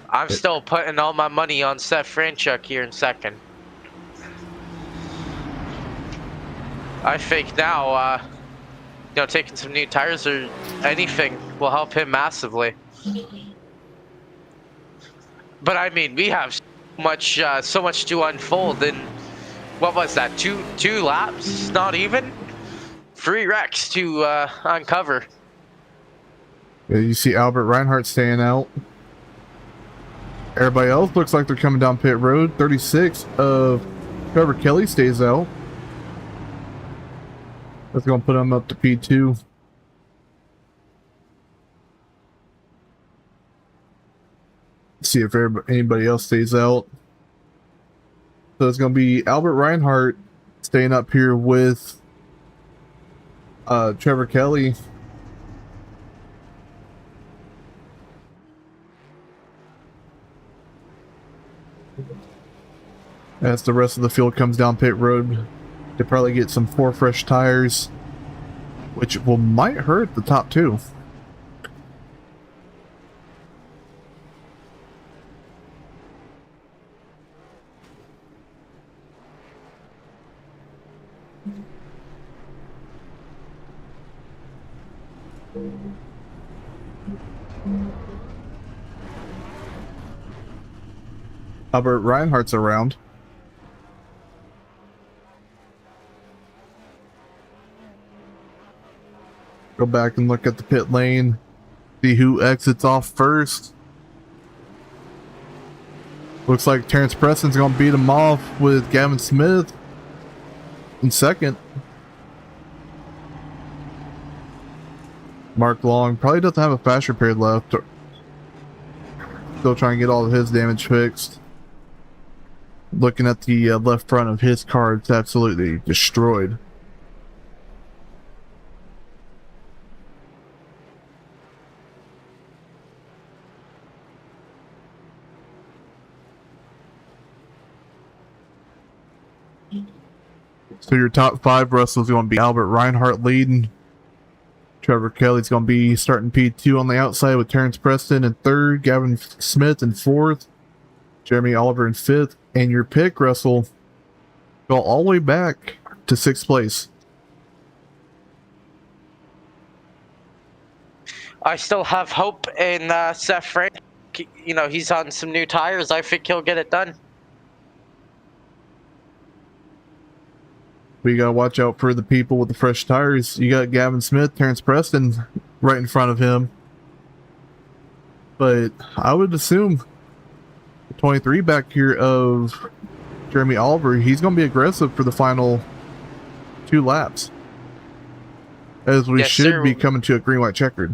I'm still putting all my money on Seth Franchuk here in second. I think now, taking some new tires or anything will help him massively. But I mean, we have so much to unfold in, what was that, two laps? Not even? 3 wrecks to uncover. Yeah, you see Albert Reinhardt staying out. Everybody else looks like they're coming down pit road. 36 of Trevor Kelly stays out. That's going to put him up to P2. See if anybody else stays out. So it's going to be Albert Reinhardt staying up here with Trevor Kelly. As the rest of the field comes down pit road, to probably get some 4 fresh tires, which might hurt the top 2. Albert Reinhardt's around. Go back and look at the pit lane. See who exits off first. Looks like Terrence Preston's going to beat him off with Gavin Smith in second. Mark Long probably doesn't have a fast repair left. Still trying to get all of his damage fixed. Looking at the left front of his car, it's absolutely destroyed. So your top 5, Russell's going to be Albert Reinhardt leading. Trevor Kelly's going to be starting P2 on the outside with Terrence Preston in 3rd. Gavin Smith in 4th. Jeremy Oliver in 5th. And your pick, Russell, go all the way back to 6th place. I still have hope in Seth Frank. He's on some new tires. I think he'll get it done. We got to watch out for the people with the fresh tires. You got Gavin Smith, Terrence Preston right in front of him. But I would assume the 23 back here of Jeremy Oliver, he's going to be aggressive for the final 2 laps. As we should be coming to a green-white checkered.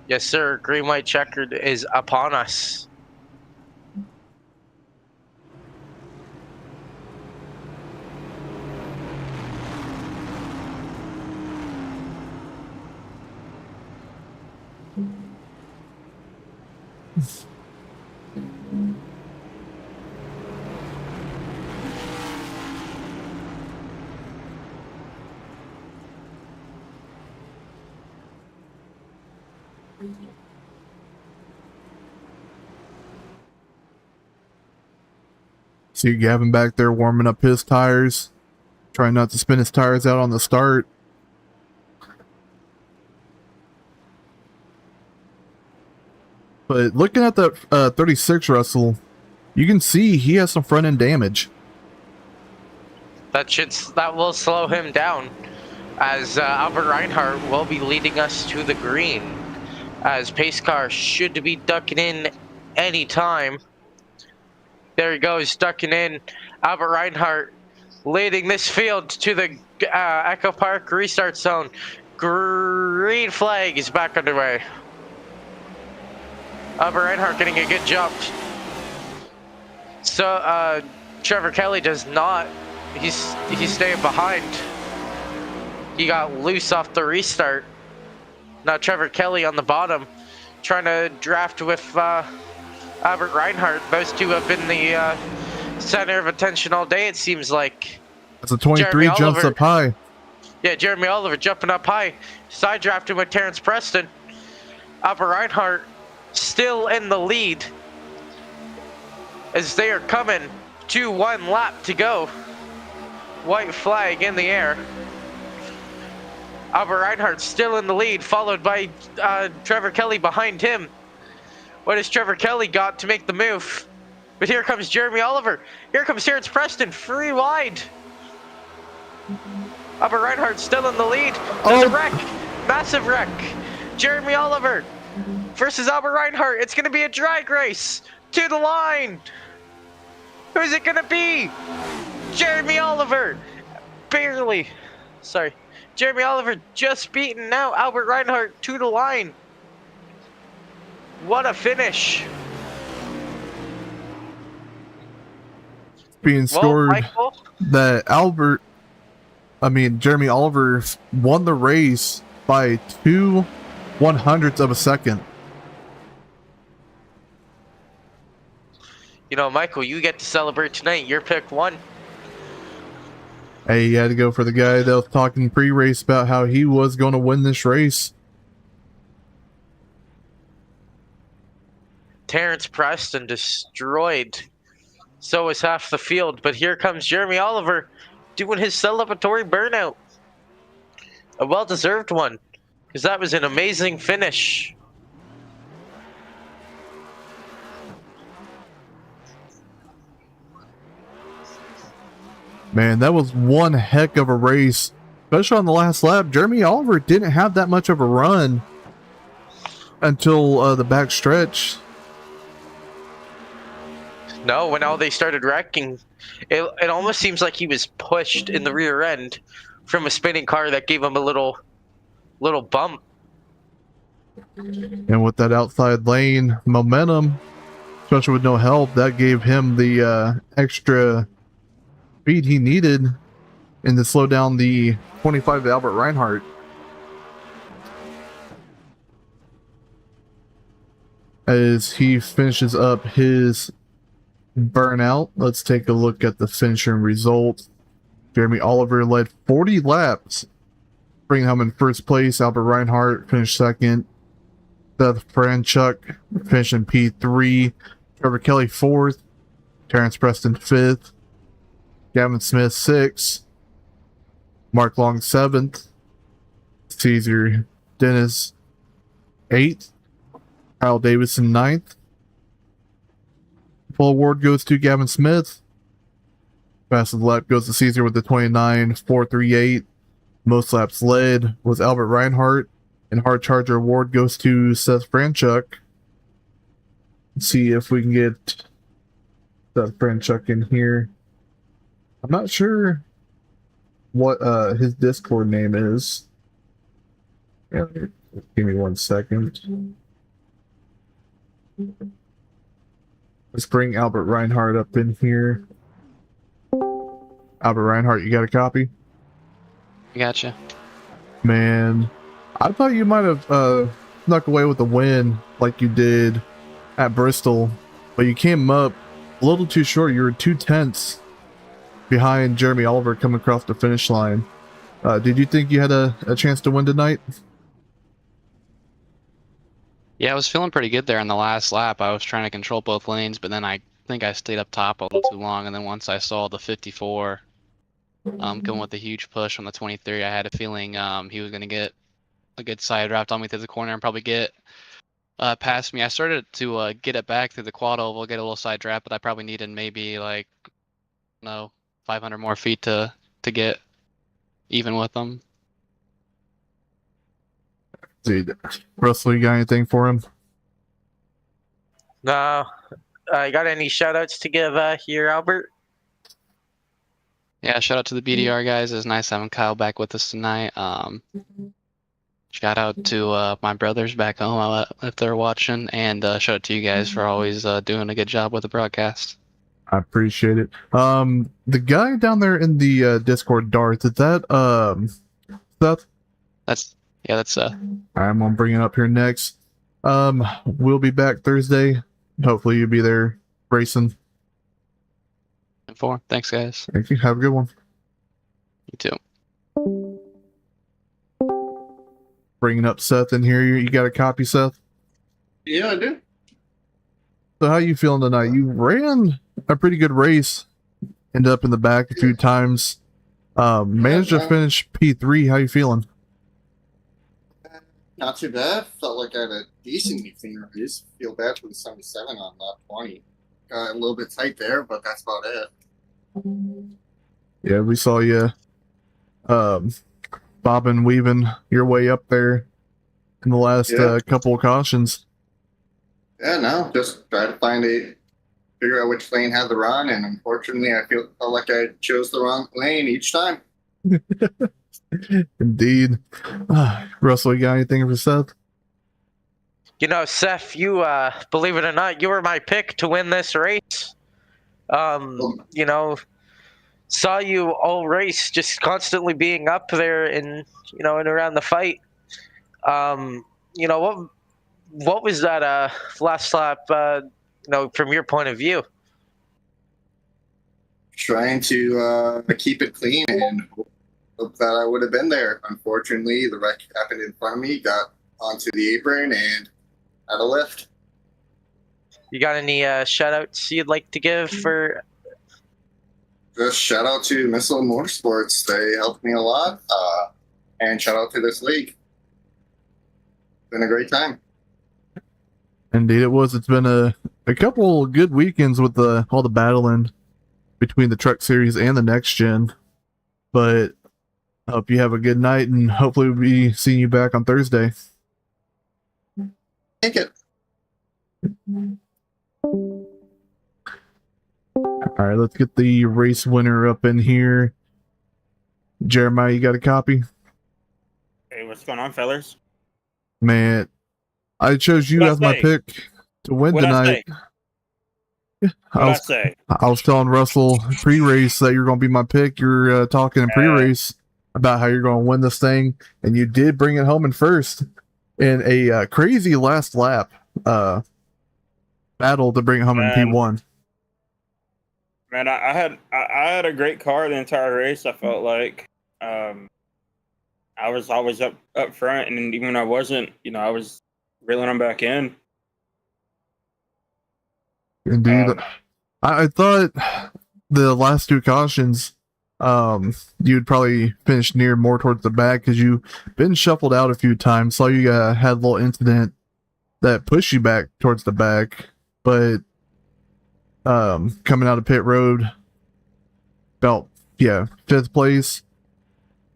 Yes, sir. Green-white checkered is upon us. See Gavin back there warming up his tires, trying not to spin his tires out on the start. But looking at that 36 Russell, you can see he has some front end damage. That will slow him down, as Albert Reinhardt will be leading us to the green, as pace car should be ducking in any time. There he goes, ducking in. Albert Reinhardt leading this field to the Echo Park restart zone. Green flag is back underway. Albert Reinhardt getting a good jump. So Trevor Kelly does not. He's staying behind. He got loose off the restart. Now Trevor Kelly on the bottom, trying to draft with Albert Reinhardt. Those two have been the center of attention all day, it seems like. That's a 23 Jeremy jumps Oliver. up high. Yeah, Jeremy Oliver jumping up high. Side drafting with Terrence Preston. Albert Reinhardt still in the lead, as they are coming to 1 lap to go. White flag in the air. Albert Reinhardt still in the lead, followed by Trevor Kelly behind him. What has Trevor Kelly got to make the move? But here comes Jeremy Oliver. Here comes Terrence Preston, free wide. Albert Reinhardt still in the lead. There's a wreck, massive wreck. Jeremy Oliver versus Albert Reinhardt. It's going to be a drag race to the line. Who's it going to be? Jeremy Oliver, barely. Sorry. Jeremy Oliver just beaten now Albert Reinhardt to the line. What a finish. Being scored that Jeremy Oliver won the race by 2/100ths of a second. You know, Michael, you get to celebrate tonight. Your pick won. Hey, you had to go for the guy that was talking pre-race about how he was going to win this race. Terrence Preston destroyed. So is half the field. But here comes Jeremy Oliver doing his celebratory burnout. A well-deserved one, because that was an amazing finish. Man, that was one heck of a race, especially on the last lap. Jeremy Oliver didn't have that much of a run until the back stretch. No, when all they started wrecking, it almost seems like he was pushed in the rear end from a spinning car that gave him a little bump. And with that outside lane momentum, especially with no help, that gave him the extra speed he needed and to slow down the 25 Albert Reinhardt. As he finishes up his burnout, let's take a look at the finishing results. Jeremy Oliver led 40 laps, bringing him in first place. Albert Reinhardt finished second. Seth Franchuk finished in P3. Trevor Kelly fourth. Terrence Preston fifth. Gavin Smith 6th, Mark Long 7th, Caesar Dennis 8th, Kyle Davidson 9th. Full award goes to Gavin Smith. Fastest lap goes to Caesar with the 29.438. Most laps led was Albert Reinhardt, and Hard Charger award goes to Seth Franchuk. Let's see if we can get Seth Franchuk in here. I'm not sure what his Discord name is. Yeah, give me 1 second. Let's bring Albert Reinhardt up in here. Albert Reinhardt, you got a copy? Gotcha. Man, I thought you might have snuck away with the win like you did at Bristol, but you came up a little too short. You were 2/10 behind Jeremy Oliver coming across the finish line. Did you think you had a chance to win tonight? Yeah, I was feeling pretty good there on the last lap. I was trying to control both lanes, but then I think I stayed up top a little too long. And then once I saw the 54 going with a huge push on the 23, I had a feeling he was going to get a good side draft on me through the corner and probably get past me. I started to get it back through the quad oval, get a little side draft, but I probably needed maybe like, 500 more feet to get even with them. Dude, Russell, you got anything for him? No. You got any shout outs to give here, Albert? Yeah, shout out to the BDR guys. It was nice having Kyle back with us tonight. Shout out to my brothers back home if they're watching, and shout out to you guys for always doing a good job with the broadcast. I appreciate it. The guy down there in the Discord, Darth, is that Seth? That's I'm gonna bring it up here next. We'll be back Thursday. Hopefully you'll be there racing. 4. Thanks, guys. Thank you. Have a good one. You too. Bringing up Seth in here. You got a copy, Seth? Yeah, I do. So how you feeling tonight? You ran a pretty good race. Ended up in the back a few times. Managed to finish P3. How you feeling? Not too bad. Felt like I had a decently clean race. Feel bad for the 77 on lap 20. Got a little bit tight there, but that's about it. Yeah, we saw you bobbing, weaving your way up there in the last couple of cautions. Yeah, no, just try to figure out which lane had the run, and unfortunately, I felt like I chose the wrong lane each time. Indeed. Russell, you got anything for Seth? You know, Seth, you believe it or not, you were my pick to win this race. You know, saw you all race, just constantly being up there and and around the fight. You know, what was that last lap? From your point of view. Trying to keep it clean and hope that I would have been there. Unfortunately, the wreck happened in front of me, got onto the apron, and had a lift. You got any shout outs you'd like to give for? Just shout out to Missile Motorsports. They helped me a lot. And shout out to this league. Been a great time. Indeed it was. It's been a couple good weekends with all the battling between the truck series and the next gen. But I hope you have a good night, and hopefully we'll be seeing you back on Thursday. Take it. All right, let's get the race winner up in here. Jeremiah, you got a copy? Hey, what's going on, fellas? Man, I chose you What'd I as my say? pick to win What'd I tonight. say? I was telling Russell pre-race that you're going to be my pick. You're talking in pre-race about how you're going to win this thing, and you did bring it home in first in a crazy last lap battle to bring it home in P1. Man, I had a great car the entire race. I felt like I was always up front, and even when I wasn't, I was reeling them back in. Indeed. I thought the last two cautions, you'd probably finish more towards the back because you've been shuffled out a few times. Saw you had a little incident that pushed you back towards the back, but coming out of pit road, about 5th place.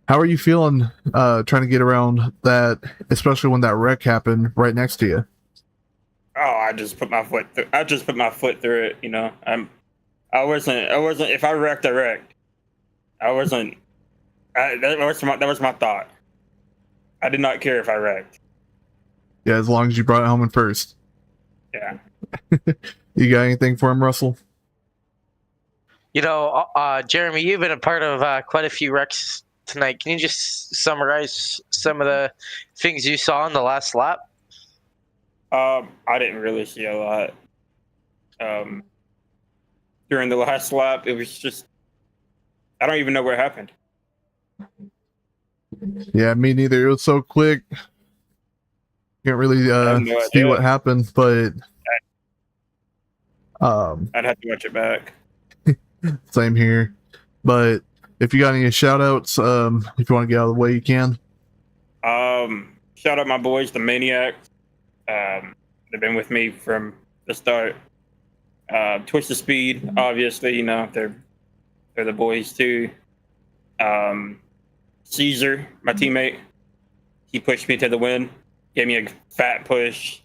How are you feeling trying to get around that, especially when that wreck happened right next to you? Oh, I just put my foot through it. I wasn't. If I wrecked, I wrecked. I wasn't. That was my thought. I did not care if I wrecked. Yeah, as long as you brought it home in first. Yeah. You got anything for him, Russell? Jeremy, you've been a part of quite a few wrecks tonight. Can you just summarize some of the things you saw in the last lap? I didn't really see a lot. During the last lap, it was just I don't even know what happened. Yeah, me neither. It was so quick. Can't really I have no see idea. what happened, but I'd have to watch it back. same here. But if you got any shout outs, if you want to get out of the way, you can. Shout out my boys, the Maniacs. They've been with me from the start. Twisted Speed, obviously, you know, they're the boys too. Caesar, my teammate, he pushed me to the win, gave me a fat push.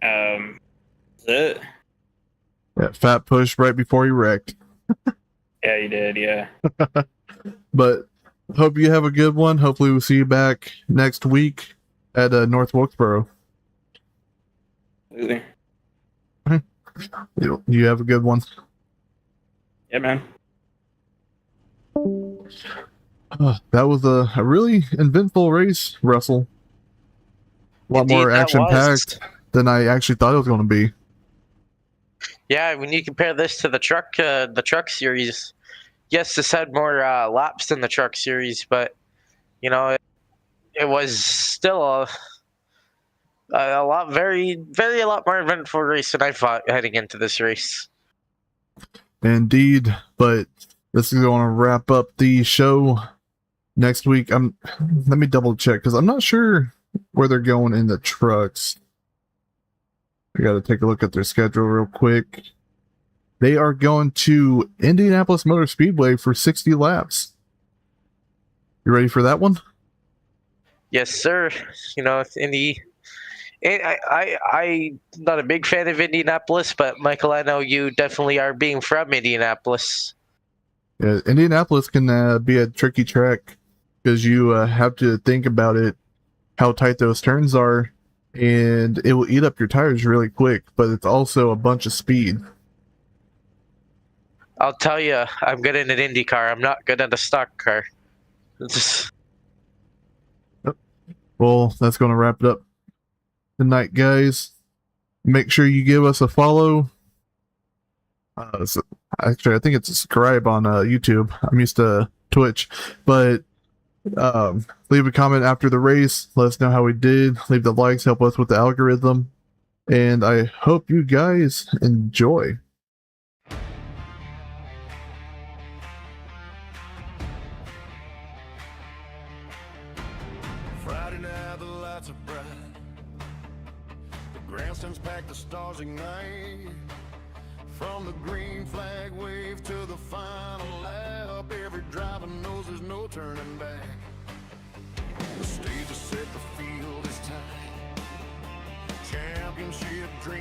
That's it. Yeah, fat push right before you wrecked. Yeah, he did. Yeah. But hope you have a good one. Hopefully, we'll see you back next week at North Wilkesboro. Absolutely. You have a good one. Yeah, man. That was a really eventful race, Russell. A lot Indeed, more that action packed than I actually thought it was going to be. Yeah, when you compare this to the truck series, yes, this had more laps than the truck series, but you know, it was still a lot, a lot more eventful race than I thought heading into this race. Indeed, but this is going to wrap up the show. Next week, let me double check because I'm not sure where they're going in the trucks. I got to take a look at their schedule real quick. They are going to Indianapolis Motor Speedway for 60 laps. You ready for that one? Yes, sir. You know, I'm not a big fan of Indianapolis, but Michael, I know you definitely are, being from Indianapolis. Yeah, Indianapolis can be a tricky track because you have to think about it, how tight those turns are, and it will eat up your tires really quick, but it's also a bunch of speed. I'll tell you, I'm good in an Indy car. I'm not good at a stock car. Well, that's going to wrap it up tonight, guys. Make sure you give us a follow. Actually, I think it's a subscribe on YouTube. I'm used to Twitch, but leave a comment after the race. Let us know how we did. Leave the likes, help us with the algorithm, and I hope you guys enjoy. Friday night, the lights are bright. The grandstands packed, the stars ignite. From the green flag wave to the final lap, every driver knows there's no turning back. The stage is set, the field is tight. Championship dream.